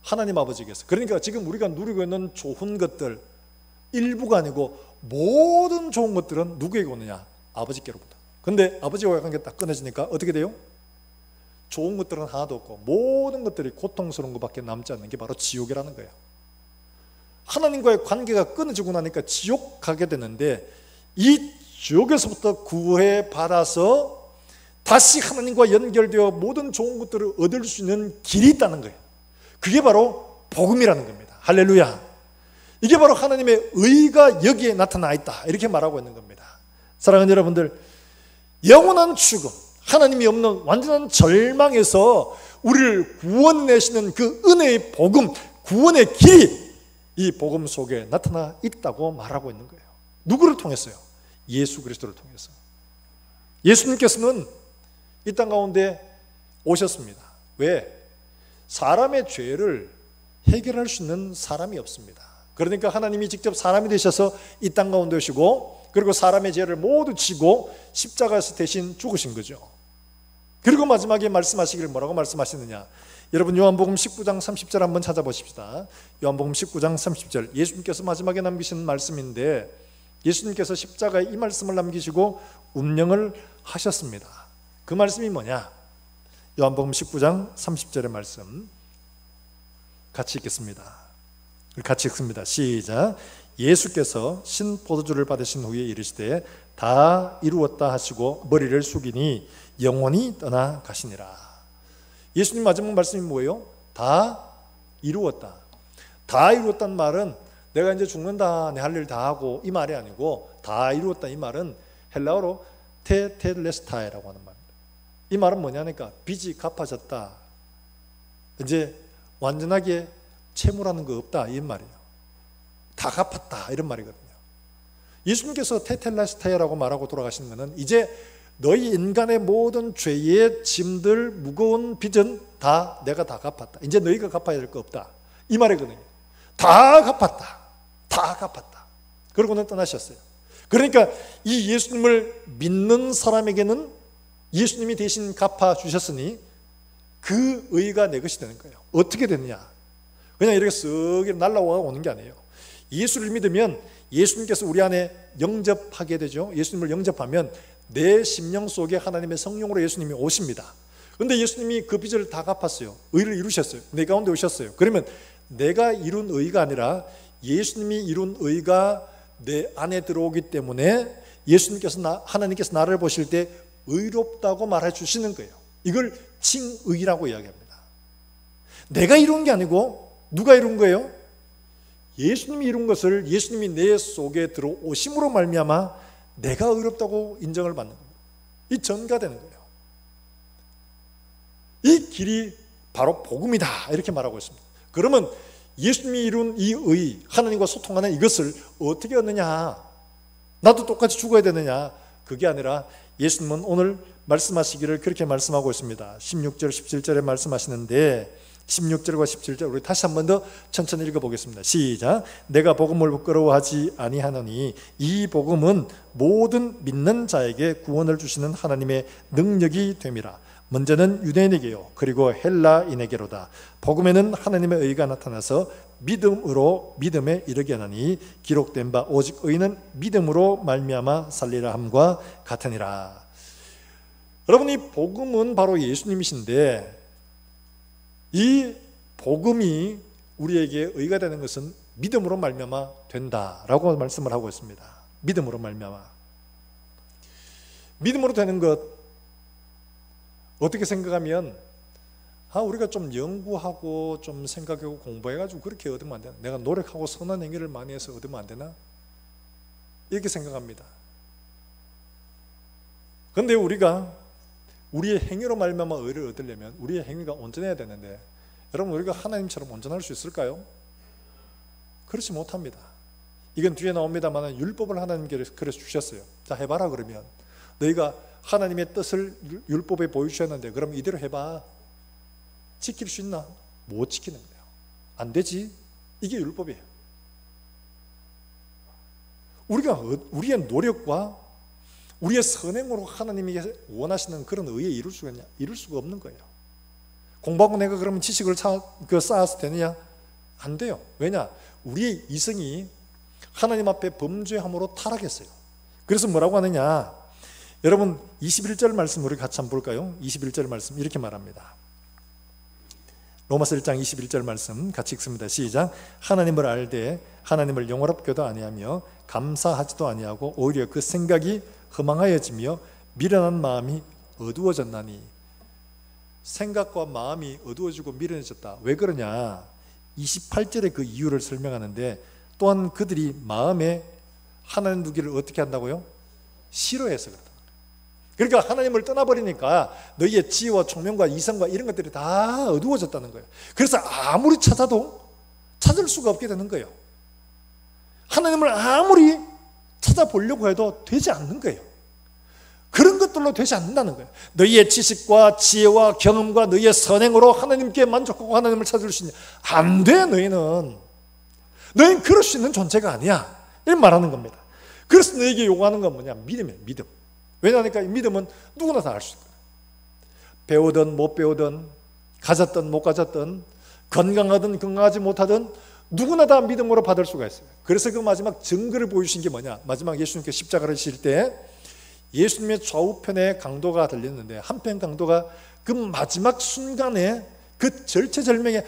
하나님 아버지께서. 그러니까 지금 우리가 누리고 있는 좋은 것들 일부가 아니고 모든 좋은 것들은 누구에게 오느냐? 아버지께로부터. 근데 아버지와의 관계가 딱 끊어지니까 어떻게 돼요? 좋은 것들은 하나도 없고 모든 것들이 고통스러운 것밖에 남지 않는 게 바로 지옥이라는 거예요. 하나님과의 관계가 끊어지고 나니까 지옥 가게 되는데 이 지옥에서부터 구해받아서 다시 하나님과 연결되어 모든 좋은 것들을 얻을 수 있는 길이 있다는 거예요. 그게 바로 복음이라는 겁니다. 할렐루야. 이게 바로 하나님의 의가 여기에 나타나 있다 이렇게 말하고 있는 겁니다. 사랑하는 여러분들, 영원한 죽음, 하나님이 없는 완전한 절망에서 우리를 구원내시는 그 은혜의 복음, 구원의 길이 이 복음 속에 나타나 있다고 말하고 있는 거예요. 누구를 통해서요? 예수 그리스도를 통해서. 예수님께서는 이 땅 가운데 오셨습니다. 왜? 사람의 죄를 해결할 수 있는 사람이 없습니다. 그러니까 하나님이 직접 사람이 되셔서 이 땅 가운데 오시고 그리고 사람의 죄를 모두 지고 십자가에서 대신 죽으신 거죠. 그리고 마지막에 말씀하시기를 뭐라고 말씀하시느냐? 여러분 요한복음 19장 30절 한번 찾아보십시다. 요한복음 19장 30절 예수님께서 마지막에 남기신 말씀인데 예수님께서 십자가에 이 말씀을 남기시고 운명을 하셨습니다. 그 말씀이 뭐냐? 요한복음 19장 30절의 말씀 같이 읽겠습니다. 같이 읽습니다. 시작. 예수께서 신포도주를 받으신 후에 이르시되 다 이루었다 하시고 머리를 숙이니 영원히 떠나가시니라. 예수님 마지막 말씀이 뭐예요? 다 이루었다. 다 이루었다는 말은 내가 이제 죽는다, 내 할 일 다 하고 이 말이 아니고 다 이루었다 이 말은 헬라어로 테텔레스타이라고 하는 말입니다. 이 말은 뭐냐니까 빚이 갚아졌다, 이제 완전하게 채무라는 거 없다 이 말이에요. 다 갚았다 이런 말이거든요. 예수님께서 테텔레스타이라고 말하고 돌아가시는 것은 이제 너희 인간의 모든 죄의 짐들 무거운 빚은 다 내가 다 갚았다. 이제 너희가 갚아야 될 거 없다 이 말이거든요. 다 갚았다. 다 갚았다. 그러고는 떠나셨어요. 그러니까 이 예수님을 믿는 사람에게는 예수님이 대신 갚아주셨으니 그 의가 내 것이 되는 거예요. 어떻게 되느냐? 그냥 이렇게 쓱 날라와 오는 게 아니에요. 예수를 믿으면 예수님께서 우리 안에 영접하게 되죠. 예수님을 영접하면 내 심령 속에 하나님의 성령으로 예수님이 오십니다. 그런데 예수님이 그 빚을 다 갚았어요. 의를 이루셨어요. 내 가운데 오셨어요. 그러면 내가 이룬 의가 아니라 예수님이 이룬 의가 내 안에 들어오기 때문에 예수님께서 하나님께서 나를 보실 때 의롭다고 말해 주시는 거예요. 이걸 칭의라고 이야기합니다. 내가 이룬 게 아니고 누가 이룬 거예요? 예수님이 이룬 것을 예수님이 내 속에 들어오심으로 말미암아 내가 의롭다고 인정을 받는 겁니다. 이 전가되는 거예요. 이 길이 바로 복음이다 이렇게 말하고 있습니다. 그러면 예수님이 이룬 이 의, 하나님과 소통하는 이것을 어떻게 얻느냐? 나도 똑같이 죽어야 되느냐? 그게 아니라 예수님은 오늘 말씀하시기를 그렇게 말씀하고 있습니다. 16절 17절에 말씀하시는데 16절과 17절 우리 다시 한 번 더 천천히 읽어보겠습니다. 시작. 내가 복음을 부끄러워하지 아니하노니 이 복음은 모든 믿는 자에게 구원을 주시는 하나님의 능력이 됨이라. 먼저는 유대인에게요 그리고 헬라인에게로다. 복음에는 하나님의 의가 나타나서 믿음으로 믿음에 이르게 하나니 기록된 바 오직 의는 믿음으로 말미암아 살리라 함과 같으니라. 여러분, 이 복음은 바로 예수님이신데 이 복음이 우리에게 의가 되는 것은 믿음으로 말미암아 된다라고 말씀을 하고 있습니다. 믿음으로 말미암아. 믿음으로 되는 것 어떻게 생각하면 우리가 좀 연구하고 좀 생각하고 공부해가지고 그렇게 얻으면 안 되나? 내가 노력하고 선한 행위를 많이 해서 얻으면 안 되나? 이렇게 생각합니다. 그런데 우리가 우리의 행위로 말미암아 의를 얻으려면 우리의 행위가 온전해야 되는데 여러분, 우리가 하나님처럼 온전할 수 있을까요? 그렇지 못합니다. 이건 뒤에 나옵니다만 율법을 하나님께서 그래서 주셨어요. 자, 해봐라. 그러면 너희가 하나님의 뜻을 율법에 보여주셨는데 그럼 이대로 해봐. 지킬 수 있나? 못 지키는 거예요. 안 되지. 이게 율법이에요. 우리가 우리의 노력과 우리의 선행으로 하나님이 원하시는 그런 의에 이룰 수가 있냐? 이룰 수가 없는 거예요. 공부하고 내가 그러면 지식을 쌓아서 되느냐? 안 돼요. 왜냐? 우리의 이성이 하나님 앞에 범죄함으로 타락했어요. 그래서 뭐라고 하느냐? 여러분 21절 말씀 우리 같이 한번 볼까요? 21절 말씀 이렇게 말합니다. 로마서 1장 21절 말씀 같이 읽습니다. 시작. 하나님을 알되 하나님을 영원롭게도 아니하며 감사하지도 아니하고 오히려 그 생각이 허망하여지며 미련한 마음이 어두워졌나니. 생각과 마음이 어두워지고 미련해졌다. 왜 그러냐? 28절에 그 이유를 설명하는데 또한 그들이 마음에 하나님 두기를 어떻게 한다고요? 싫어해서 그렇다. 그러니까 하나님을 떠나버리니까 너희의 지혜와 총명과 이성과 이런 것들이 다 어두워졌다는 거예요. 그래서 아무리 찾아도 찾을 수가 없게 되는 거예요. 하나님을 아무리 찾아보려고 해도 되지 않는 거예요. 그런 것들로 되지 않는다는 거예요. 너희의 지식과 지혜와 경험과 너희의 선행으로 하나님께 만족하고 하나님을 찾을 수 있냐? 안 돼. 너희는 그럴 수 있는 존재가 아니야. 이렇게 말하는 겁니다. 그래서 너에게 요구하는 건 뭐냐? 믿음이에요. 믿음. 왜냐하니까 믿음은 누구나 다 알 수 있어요. 배우든 못 배우든 가졌든 못 가졌든 건강하든 건강하지 못하든 누구나 다 믿음으로 받을 수가 있어요. 그래서 그 마지막 증거를 보여주신 게 뭐냐? 마지막 예수님께 십자가를 지실 때 예수님의 좌우편에 강도가 들렸는데 한편 강도가 그 마지막 순간에 그 절체절명에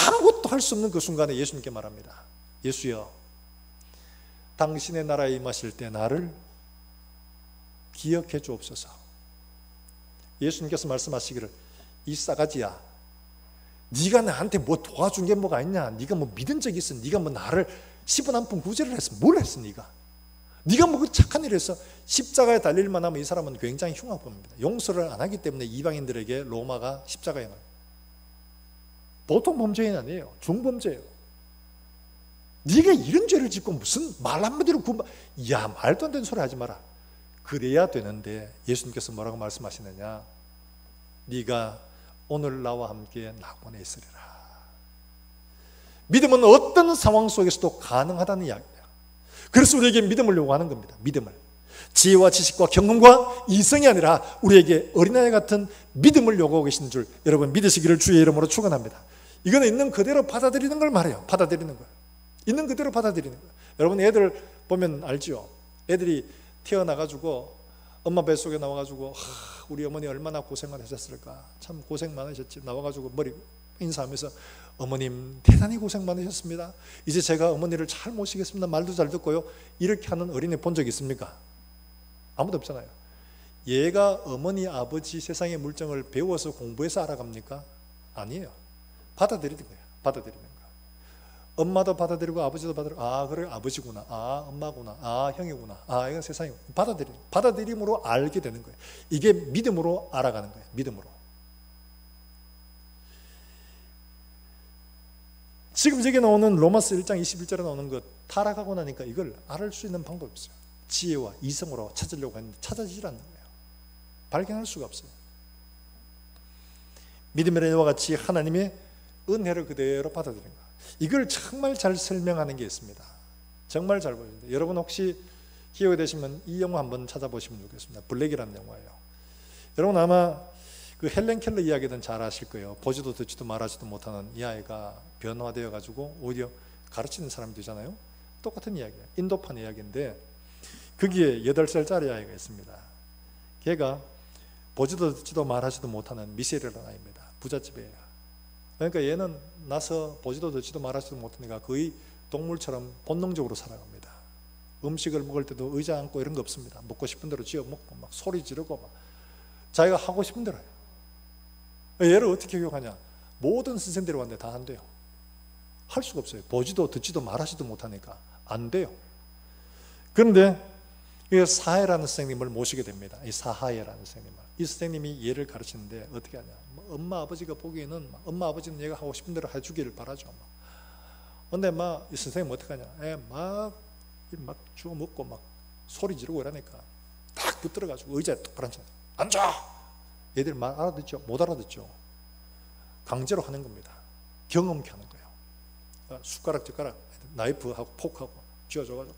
아무것도 할 수 없는 그 순간에 예수님께 말합니다. 예수여, 당신의 나라에 임하실 때 나를 기억해 주옵소서. 예수님께서 말씀하시기를 이 싸가지야, 네가 나한테 뭐 도와준 게 뭐가 있냐? 네가 뭐 믿은 적이 있어? 네가 뭐 나를 10원 한 푼 구제를 했어? 뭘 했어? 네가 뭐 착한 일을 했어? 십자가에 달릴 만하면 이 사람은 굉장히 흉악범입니다. 용서를 안 하기 때문에 이방인들에게 로마가 십자가에 넣어요. 보통 범죄인 아니에요. 중범죄예요. 네가 이런 죄를 짓고 무슨 말 한마디로 야, 말도 안 되는 소리 하지 마라. 그래야 되는데 예수님께서 뭐라고 말씀하시느냐? 네가 오늘 나와 함께 낙원에 있으리라. 믿음은 어떤 상황 속에서도 가능하다는 이야기예요. 그래서 우리에게 믿음을 요구하는 겁니다. 믿음을. 지혜와 지식과 경험과 이성이 아니라 우리에게 어린아이 같은 믿음을 요구하고 계신 줄 여러분 믿으시기를 주의 이름으로 축원합니다. 이거는 있는 그대로 받아들이는 걸 말해요. 받아들이는 거예요. 있는 그대로 받아들이는 거예요. 여러분 애들 보면 알죠? 애들이 태어나가지고 엄마 뱃속에 나와가지고 우리 어머니 얼마나 고생을 하셨을까? 참 고생 많으셨지. 나와가지고 머리 인사하면서 어머님 대단히 고생 많으셨습니다. 이제 제가 어머니를 잘 모시겠습니다. 말도 잘 듣고요. 이렇게 하는 어린애 본 적 있습니까? 아무도 없잖아요. 얘가 어머니, 아버지 세상의 물정을 배워서 공부해서 알아갑니까? 아니에요. 받아들이는 거예요. 받아들이는 거예요. 엄마도 받아들이고 아버지도 받아들이고, 아 그래 아버지구나, 아 엄마구나, 아 형이구나, 아 이건 세상이 받아들임으로 알게 되는 거예요. 이게 믿음으로 알아가는 거예요. 믿음으로. 지금 저기 나오는 로마서 1장 21절에 나오는 것 타락하고 나니까 이걸 알을 수 있는 방법이 없어요. 지혜와 이성으로 찾으려고 했는데 찾아지질 않는 거예요. 발견할 수가 없어요. 믿음의 은혜와 같이 하나님의 은혜를 그대로 받아들이는 거예요. 이걸 정말 잘 설명하는 게 있습니다. 정말 잘 보여요. 여러분 혹시 기회가 되시면 이 영화 한번 찾아보시면 좋겠습니다. 블랙이라는 영화예요. 여러분 아마 그 헬렌 켈러 이야기는 잘 아실 거예요. 보지도 듣지도 말하지도 못하는 이 아이가 변화되어 가지고 오히려 가르치는 사람이 되잖아요. 똑같은 이야기예요. 인도판 이야기인데 거기에 8살짜리 아이가 있습니다. 걔가 보지도 듣지도 말하지도 못하는 미세리라는 아이입니다. 부잣집이에요. 그러니까 얘는 나서 보지도 듣지도 말하지도 못하니까 거의 동물처럼 본능적으로 살아갑니다. 음식을 먹을 때도 의자 앉고 이런 거 없습니다. 먹고 싶은 대로 쥐어 먹고 막 소리 지르고 막 자기가 하고 싶은 대로 해요. 얘를 어떻게 교육하냐? 모든 선생들이 왔는데 다 안 돼요. 할 수가 없어요. 보지도 듣지도 말하지도 못하니까 안 돼요. 그런데 이 사하야라는 선생님을 모시게 됩니다. 이 사하야라는 선생님을. 이 선생님이 얘를 가르치는데 어떻게 하냐? 엄마 아버지가 보기에는 엄마 아버지는 얘가 하고 싶은 대로 해주기를 바라죠. 근데 막 이 선생님 어떻게 하냐? 막 주워 먹고 막 소리 지르고 이러니까 딱 붙들어가지고 의자에 똑바로 앉아. 얘들 말 알아듣죠? 못 알아듣죠? 강제로 하는 겁니다. 경험케 하는 거예요. 숟가락 젓가락 나이프하고 포크하고 쥐어줘가지고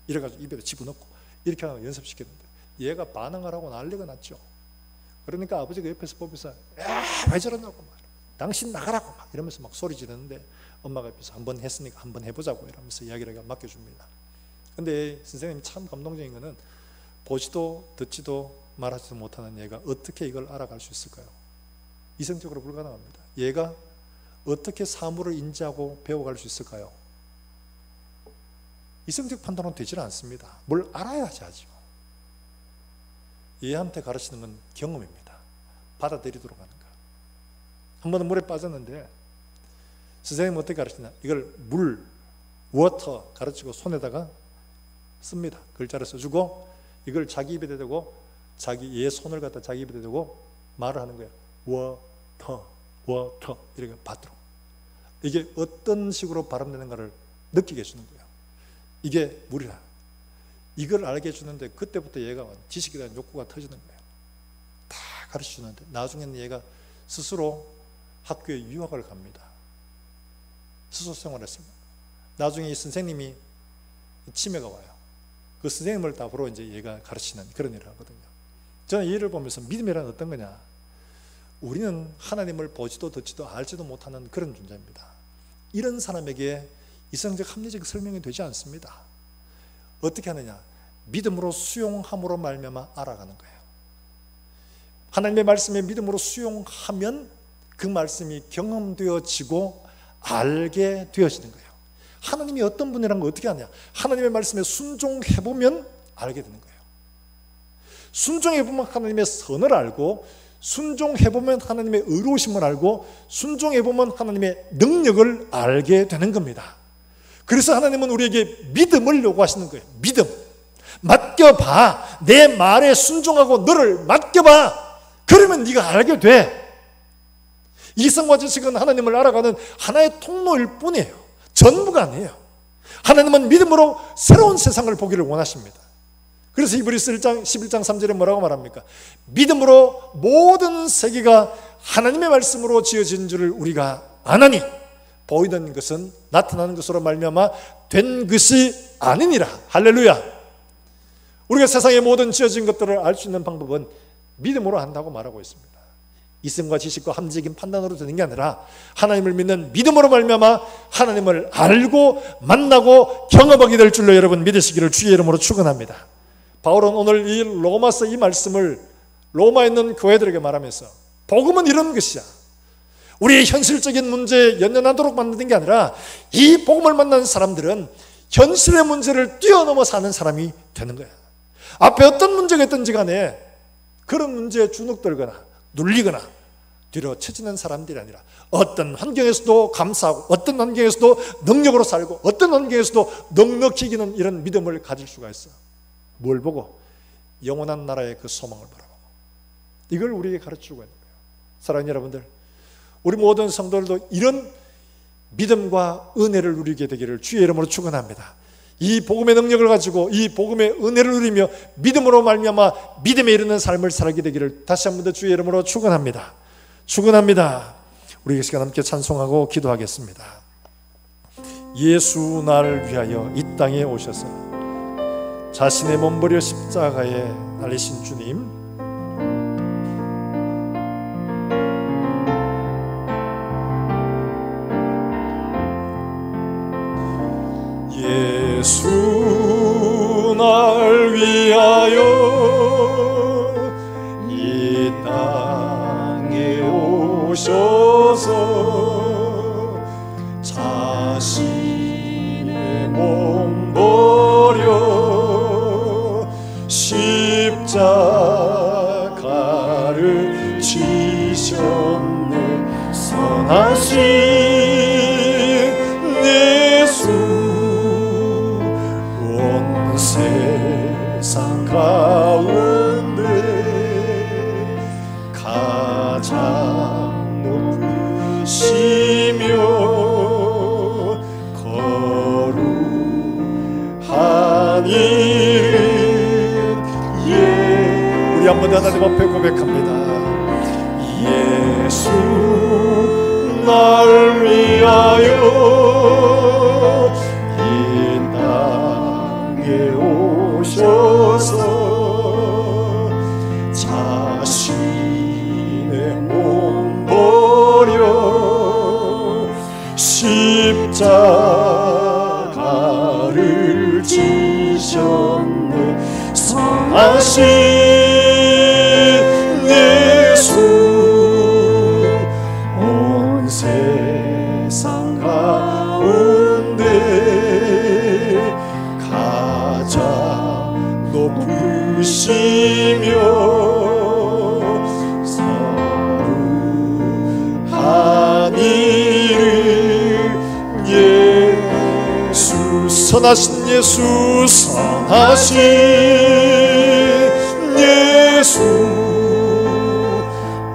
이래가지고 입에다 집어넣고 이렇게 하는 연습시켰는데 얘가 반응을 하고 난리가 났죠. 그러니까 아버지가 옆에서 보면서 왜 저러냐고 막, 당신 나가라고 막 이러면서 막 소리 지르는데 엄마가 옆에서 한번 했으니까 한번 해보자고 이러면서 이야기를 맡겨줍니다. 근데 선생님이 참 감동적인 거는 보지도 듣지도 말하지도 못하는 얘가 어떻게 이걸 알아갈 수 있을까요? 이성적으로 불가능합니다. 얘가 어떻게 사물을 인지하고 배워갈 수 있을까요? 이성적 판단은 되질 않습니다. 뭘 알아야지 하죠. 얘한테 가르치는 건 경험입니다. 받아들이도록 하는 거. 한 번은 물에 빠졌는데 선생님은 어떻게 가르치냐? 이걸 물, 워터 가르치고 손에다가 씁니다. 글자를 써주고 이걸 자기 입에 대고 자기 얘 손을 갖다 자기 입에 대고 말을 하는 거예요. 워터, 워터 이렇게 받도록. 이게 어떤 식으로 발음되는가를 느끼게 해주는 거예요. 이게 물이라. 이걸 알게 해주는데 그때부터 얘가 지식에 대한 욕구가 터지는 거예요. 다 가르쳐주는데 나중에는 얘가 스스로 학교에 유학을 갑니다. 스스로 생활했습니다. 나중에 이 선생님이 치매가 와요. 그 선생님을 다 보러 이제 얘가 가르치는 그런 일을 하거든요. 저는 이 일을 보면서 믿음이란 어떤 거냐? 우리는 하나님을 보지도 듣지도 알지도 못하는 그런 존재입니다. 이런 사람에게 이성적 합리적 설명이 되지 않습니다. 어떻게 하느냐? 믿음으로 수용함으로 말미암아 알아가는 거예요. 하나님의 말씀에 믿음으로 수용하면 그 말씀이 경험되어지고 알게 되어지는 거예요. 하나님이 어떤 분이라는 걸 어떻게 하냐? 하나님의 말씀에 순종해보면 알게 되는 거예요. 순종해보면 하나님의 선을 알고, 순종해보면 하나님의 의로우심을 알고, 순종해보면 하나님의 능력을 알게 되는 겁니다. 그래서 하나님은 우리에게 믿음을 요구하시는 거예요. 믿음. 맡겨봐. 내 말에 순종하고 너를 맡겨봐. 그러면 네가 알게 돼. 이성과 지식은 하나님을 알아가는 하나의 통로일 뿐이에요. 전부가 아니에요. 하나님은 믿음으로 새로운 세상을 보기를 원하십니다. 그래서 히브리서 11장 3절에 뭐라고 말합니까? 믿음으로 모든 세계가 하나님의 말씀으로 지어진 줄을 우리가 아나니 보이는 것은 나타나는 것으로 말미암아 된 것이 아니니라. 할렐루야. 우리가 세상의 모든 지어진 것들을 알 수 있는 방법은 믿음으로 한다고 말하고 있습니다. 이성과 지식과 합리적인 판단으로 되는 게 아니라 하나님을 믿는 믿음으로 말미암아 하나님을 알고 만나고 경험하게 될 줄로 여러분 믿으시기를 주의 이름으로 축원합니다. 바울은 오늘 이 로마서 이 말씀을 로마에 있는 교회들에게 말하면서 복음은 이런 것이야. 우리의 현실적인 문제에 연연하도록 만드는 게 아니라 이 복음을 만나는 사람들은 현실의 문제를 뛰어넘어 사는 사람이 되는 거야. 앞에 어떤 문제가 있든지 간에 그런 문제에 주눅들거나 눌리거나 뒤로 처지는 사람들이 아니라 어떤 환경에서도 감사하고 어떤 환경에서도 능력으로 살고 어떤 환경에서도 넉넉히 이기는 이런 믿음을 가질 수가 있어. 뭘 보고? 영원한 나라의 그 소망을 바라보고. 이걸 우리에게 가르치고 있는 거예요. 사랑하는 여러분들, 우리 모든 성도들도 이런 믿음과 은혜를 누리게 되기를 주의 이름으로 축원합니다. 이 복음의 능력을 가지고 이 복음의 은혜를 누리며 믿음으로 말미암아 믿음에 이르는 삶을 살게 되기를 다시 한 번 더 주의 이름으로 축원합니다. 축원합니다. 우리 이 시간 함께 찬송하고 기도하겠습니다. 예수 나를 위하여 이 땅에 오셔서 자신의 몸 버려 십자가에 달리신 주님, 예수 날 위하여 이 땅에 오셔서 자신의 몸 버려 십자가를 지셨네. 선하신 예수 세상 가운데 가장 높으시며 거룩한 이름. 우리 한번 하나님 앞에 고백합니다. 예수 날 위하여 오셔서 자신의 몸 버려 십자가를 지셨네. 선하신 예수 온 세상 가운데 높으시며 거룩한 이름 예수. 선하신 예수, 선하신 예수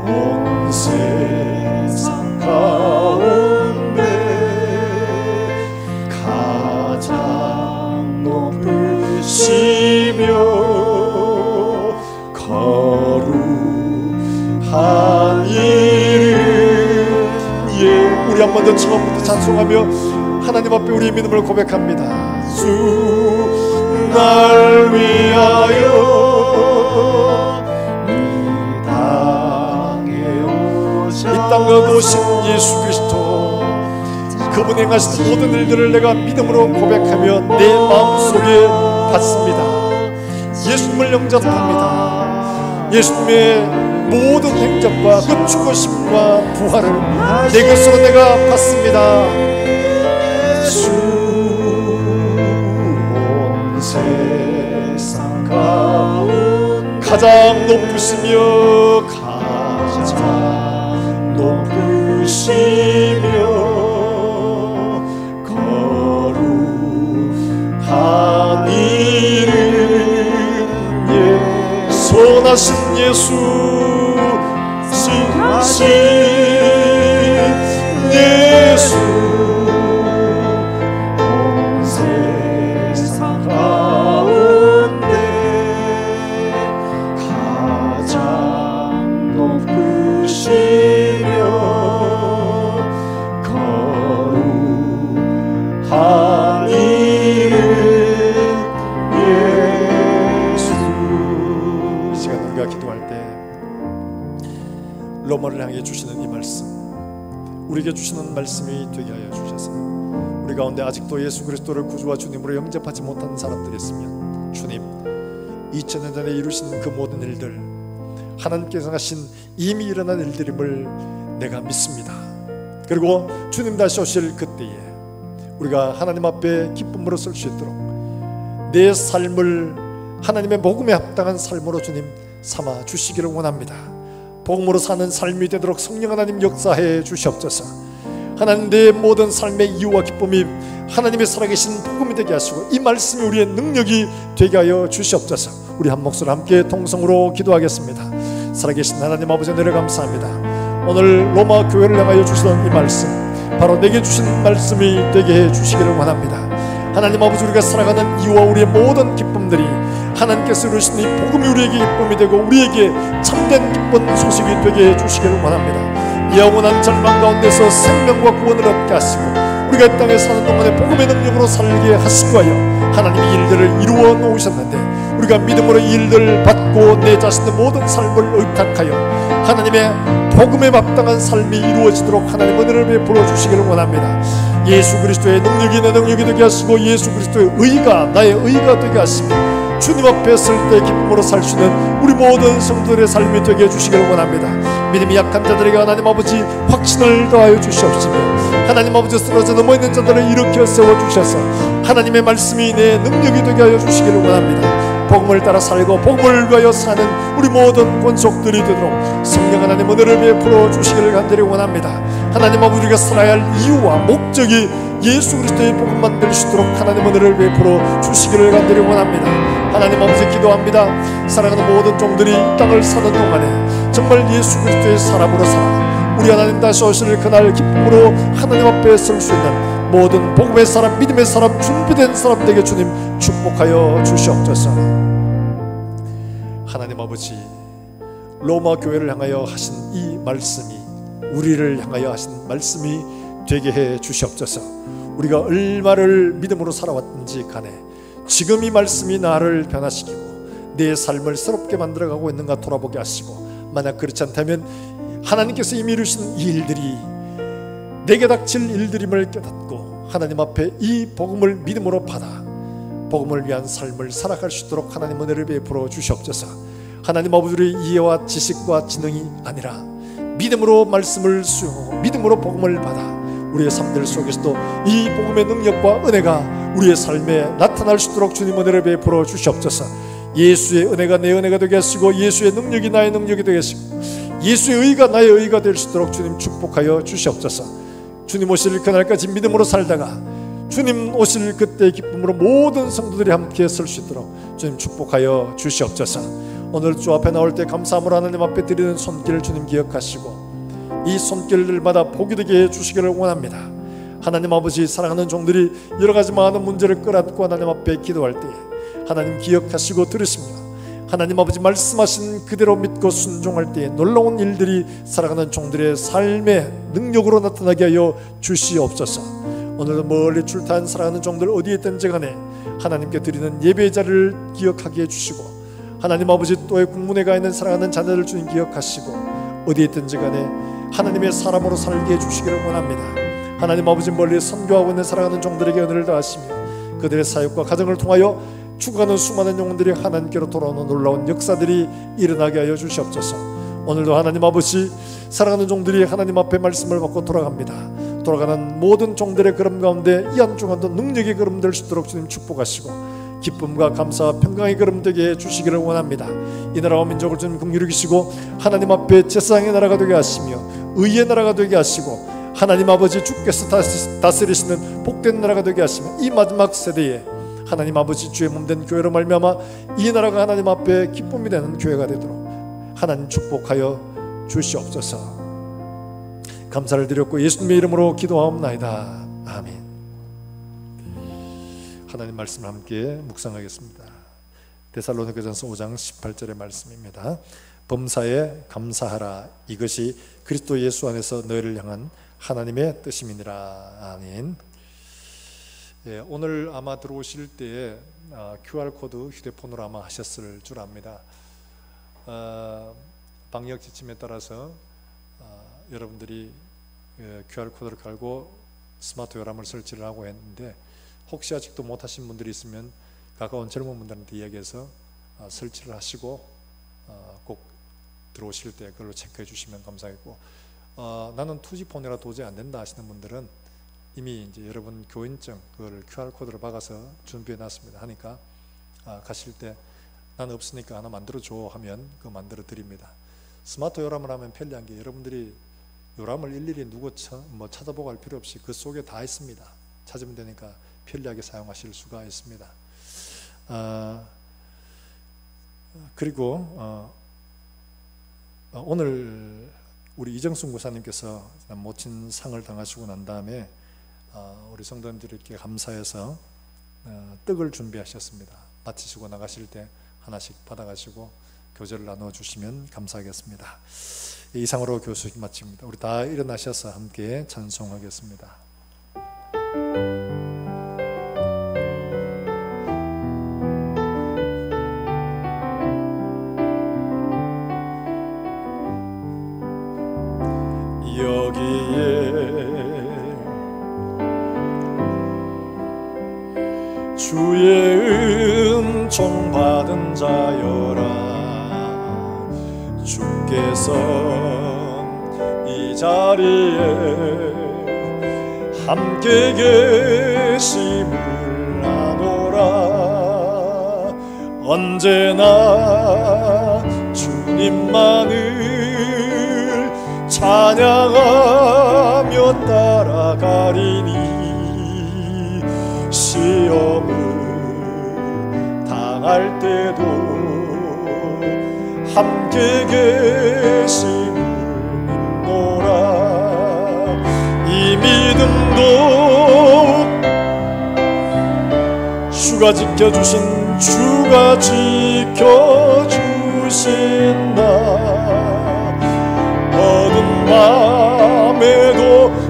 온 세상 가운데 가장 높으시며 거룩한 이름. 우리 한 번 더 처음부터 찬송하며 하나님 앞에 우리의 믿음을 고백합니다. 주 날 위하여 이 땅에 오셔. 이 땅에 오신 예수 그리스도, 그분이 행하신 모든 일들을 내가 믿음으로 고백하며 내 마음속에 받습니다. 예수님을 영접합니다. 예수님의 모든 행적과 그 죽으심과 부활을 내 것으로 내가 받습니다. 예수 온 세상 가운데 가장 높으시며 가장 높으시며 거룩한 이름 선하신 예수, 선하신 예수 온 세상 가운데 가장 높으시며 거룩한 이름 예수. 이 시간 우리가 기도할 때 로마를 향해 주시는 이 말씀, 우리에게 주시는 말씀이 되게 하여 주셔서 우리 가운데 아직도 예수 그리스도를 구주와 주님으로 영접하지 못한 사람들이 있으면 주님, 2000년 전에 이루신 그 모든 일들 하나님께서 하신 이미 일어난 일들임을 내가 믿습니다. 그리고 주님 다시 오실 그때에 우리가 하나님 앞에 기쁨으로 설 수 있도록 내 삶을 하나님의 복음에 합당한 삶으로 주님 삼아 주시기를 원합니다. 복음으로 사는 삶이 되도록 성령 하나님 역사해 주시옵소서. 하나님, 내 모든 삶의 이유와 기쁨이 하나님의 살아계신 복음이 되게 하시고 이 말씀이 우리의 능력이 되게 하여 주시옵소서. 우리 한 목소리 함께 통성으로 기도하겠습니다. 살아계신 하나님 아버지, 은혜를 감사합니다. 오늘 로마 교회를 향하여 주시던 이 말씀, 바로 내게 주신 말씀이 되게 해 주시기를 원합니다. 하나님 아버지, 우리가 살아가는 이유와 우리의 모든 기쁨들이 하나님께서 이루신 이 복음이 우리에게 기쁨이 되고 우리에게 참된 기쁜 소식이 되게 해 주시기를 원합니다. 영원한 절망 가운데서 생명과 구원을 얻게 하시고 우리가 이 땅에 사는 동안에 복음의 능력으로 살게 하시고 하여 하나님이 일들을 이루어 놓으셨는데, 우리가 믿음으로 이 일들을 받고 내 자신의 모든 삶을 의탁하여 하나님의 복음에 마땅한 삶이 이루어지도록 하나님 은혜를 베풀어 주시기를 원합니다. 예수 그리스도의 능력이 내 능력이 되게 하시고 예수 그리스도의 의가 나의 의가 되게 하시고 주님 앞에 설 때 기쁨으로 살 수 있는 우리 모든 성도들의 삶이 되게 해주시기를 원합니다. 믿음이 약한 자들에게 하나님 아버지 확신을 더하여 주시옵시며, 하나님 아버지 쓰러져 넘어있는 자들을 일으켜 세워주셔서 하나님의 말씀이 내 능력이 되게 하여 주시기를 원합니다. 복음을 따라 살고 복음을 위하여 사는 우리 모든 권속들이 되도록 성령 하나님 은혜를 베풀어 주시기를 간절히 원합니다. 하나님 아버지, 우리가 살아야 할 이유와 목적이 예수 그리스도의 복음만 될 수 있도록 하나님 은혜를 베풀어 주시기를 간절히 원합니다. 하나님 아버지, 기도합니다. 살아가는 모든 종들이 이 땅을 사는 동안에 정말 예수 그리스도의 사람으로 살아 우리 하나님 다시 오실 그날 기쁨으로 하나님 앞에 설 수 있는 모든 복음의 사람, 믿음의 사람, 준비된 사람 되게 주님 축복하여 주시옵소서. 하나님 아버지, 로마 교회를 향하여 하신 이 말씀이 우리를 향하여 하신 말씀이 되게 해 주시옵소서. 우리가 얼마를 믿음으로 살아왔든지 간에 지금 이 말씀이 나를 변화시키고 내 삶을 새롭게 만들어가고 있는가 돌아보게 하시고, 만약 그렇지 않다면 하나님께서 이미 이루신 이 일들이 내게 닥칠 일들임을 깨닫고 하나님 앞에 이 복음을 믿음으로 받아 복음을 위한 삶을 살아갈 수 있도록 하나님 은혜를 베풀어 주시옵소서. 하나님 아버지, 우리의 이해와 지식과 지능이 아니라 믿음으로 말씀을 수용하고 믿음으로 복음을 받아 우리의 삶들 속에서도 이 복음의 능력과 은혜가 우리의 삶에 나타날 수 있도록 주님 은혜를 베풀어 주시옵소서. 예수의 은혜가 내 은혜가 되게 하시고 예수의 능력이 나의 능력이 되게 하시고 예수의 의가 나의 의가 될 수 있도록 주님 축복하여 주시옵소서. 주님 오실 그날까지 믿음으로 살다가 주님 오실 그때의 기쁨으로 모든 성도들이 함께 설 수 있도록 주님 축복하여 주시옵소서. 오늘 주 앞에 나올 때 감사함으로 하나님 앞에 드리는 손길을 주님 기억하시고 이 손길들마다 복이 되게 해주시기를 원합니다. 하나님 아버지, 사랑하는 종들이 여러가지 많은 문제를 끌어안고 하나님 앞에 기도할 때 하나님 기억하시고 들으시며 하나님 아버지 말씀하신 그대로 믿고 순종할 때에 놀라운 일들이 살아가는 종들의 삶의 능력으로 나타나게 하여 주시옵소서. 오늘도 멀리 출타한 살아가는 종들 어디에 있든지 간에 하나님께 드리는 예배의 자리를 기억하게 해주시고, 하나님 아버지 또의 국문에 가 있는 사랑하는 자녀들 주님 기억하시고 어디에 있든지 간에 하나님의 사람으로 살게 해주시기를 원합니다. 하나님 아버지, 멀리 선교하고 있는 살아가는 종들에게 은혜를 더하시며 그들의 사역과 가정을 통하여 죽어가는 수많은 영혼들이 하나님께로 돌아오는 놀라운 역사들이 일어나게 하여 주시옵소서. 오늘도 하나님 아버지, 살아가는 종들이 하나님 앞에 말씀을 받고 돌아갑니다. 돌아가는 모든 종들의 걸음 가운데 이 한중간도 능력의 걸음 될 수 있도록 주님 축복하시고 기쁨과 감사와 평강의 걸음 되게 해주시기를 원합니다. 이 나라와 민족을 주님 긍휼히 여기시고 하나님 앞에 제사장의 나라가 되게 하시며 의의 나라가 되게 하시고 하나님 아버지 주께서 다스리시는 복된 나라가 되게 하시며 이 마지막 세대에 하나님 아버지 주의 몸된 교회로 말미암아 이 나라가 하나님 앞에 기쁨이 되는 교회가 되도록 하나님 축복하여 주시옵소서. 감사를 드렸고 예수님의 이름으로 기도하옵나이다. 아멘. 하나님 말씀을 함께 묵상하겠습니다. 데살로니가전서 5장 18절의 말씀입니다. 범사에 감사하라. 이것이 그리스도 예수 안에서 너희를 향한 하나님의 뜻임이니라. 아멘. 예, 오늘 아마 들어오실 때에 QR코드 휴대폰으로 아마 하셨을 줄 압니다. 방역 지침에 따라서 여러분들이 QR코드를 깔고 스마트 요람을 설치를 하고 했는데, 혹시 아직도 못하신 분들이 있으면 가까운 젊은 분들한테 이야기해서 설치를 하시고 꼭 들어오실 때 그걸로 체크해 주시면 감사하겠고, 나는 투지폰이라 도저히 안 된다 하시는 분들은 이미 이제 여러분 교인증 그걸 QR코드로 박아서 준비해 놨습니다 하니까 가실 때 나는 없으니까 하나 만들어줘 하면 그거 만들어 드립니다. 스마트 요람을 하면 편리한 게 여러분들이 요람을 일일이 누구 찾아보고 할 필요 없이 그 속에 다 있습니다. 찾으면 되니까 편리하게 사용하실 수가 있습니다. 그리고 오늘 우리 이정순 구사님께서 모친 상을 당하시고 난 다음에 우리 성도님들께 감사해서 떡을 준비하셨습니다. 마치시고 나가실 때 하나씩 받아가시고 교제를 나눠주시면 감사하겠습니다. 이상으로 교수식 마칩니다. 우리 다 일어나셔서 함께 찬송하겠습니다. 여기에 주의 은총 받은 자여라. 주께서 이 자리에 함께 계심을 아노라. 언제나 주님만을 찬양하며 따라가리니 시험을 당할 때도 함께 계심을 믿노라. 이 믿음도 주가 지켜주신 주가 지켜주신다. 어두운 밤에도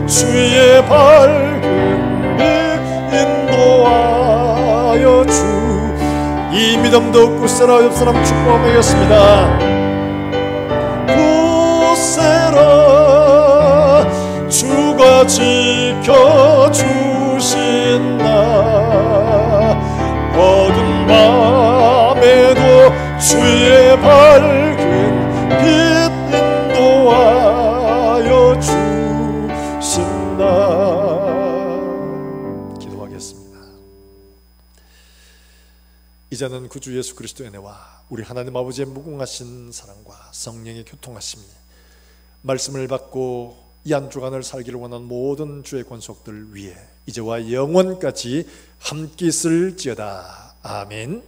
주의 밝은 빛 인도하여 주. 이 믿음도 굳세라. 옆 사람 축복하겠습니다. 굳세라. 주가 지켜주신다. 어두운 밤에도 주의 밝은 빛 인도하여 주신다. 기도하겠습니다. 이제는 구주 예수 그리스도의 은혜와 우리 하나님 아버지의 무궁하신 사랑과 성령의 교통하심이 말씀을 받고 이 한 주간을 살기를 원하는 모든 주의 권속들 위에 이제와 영원까지 함께 있을지어다. 아멘.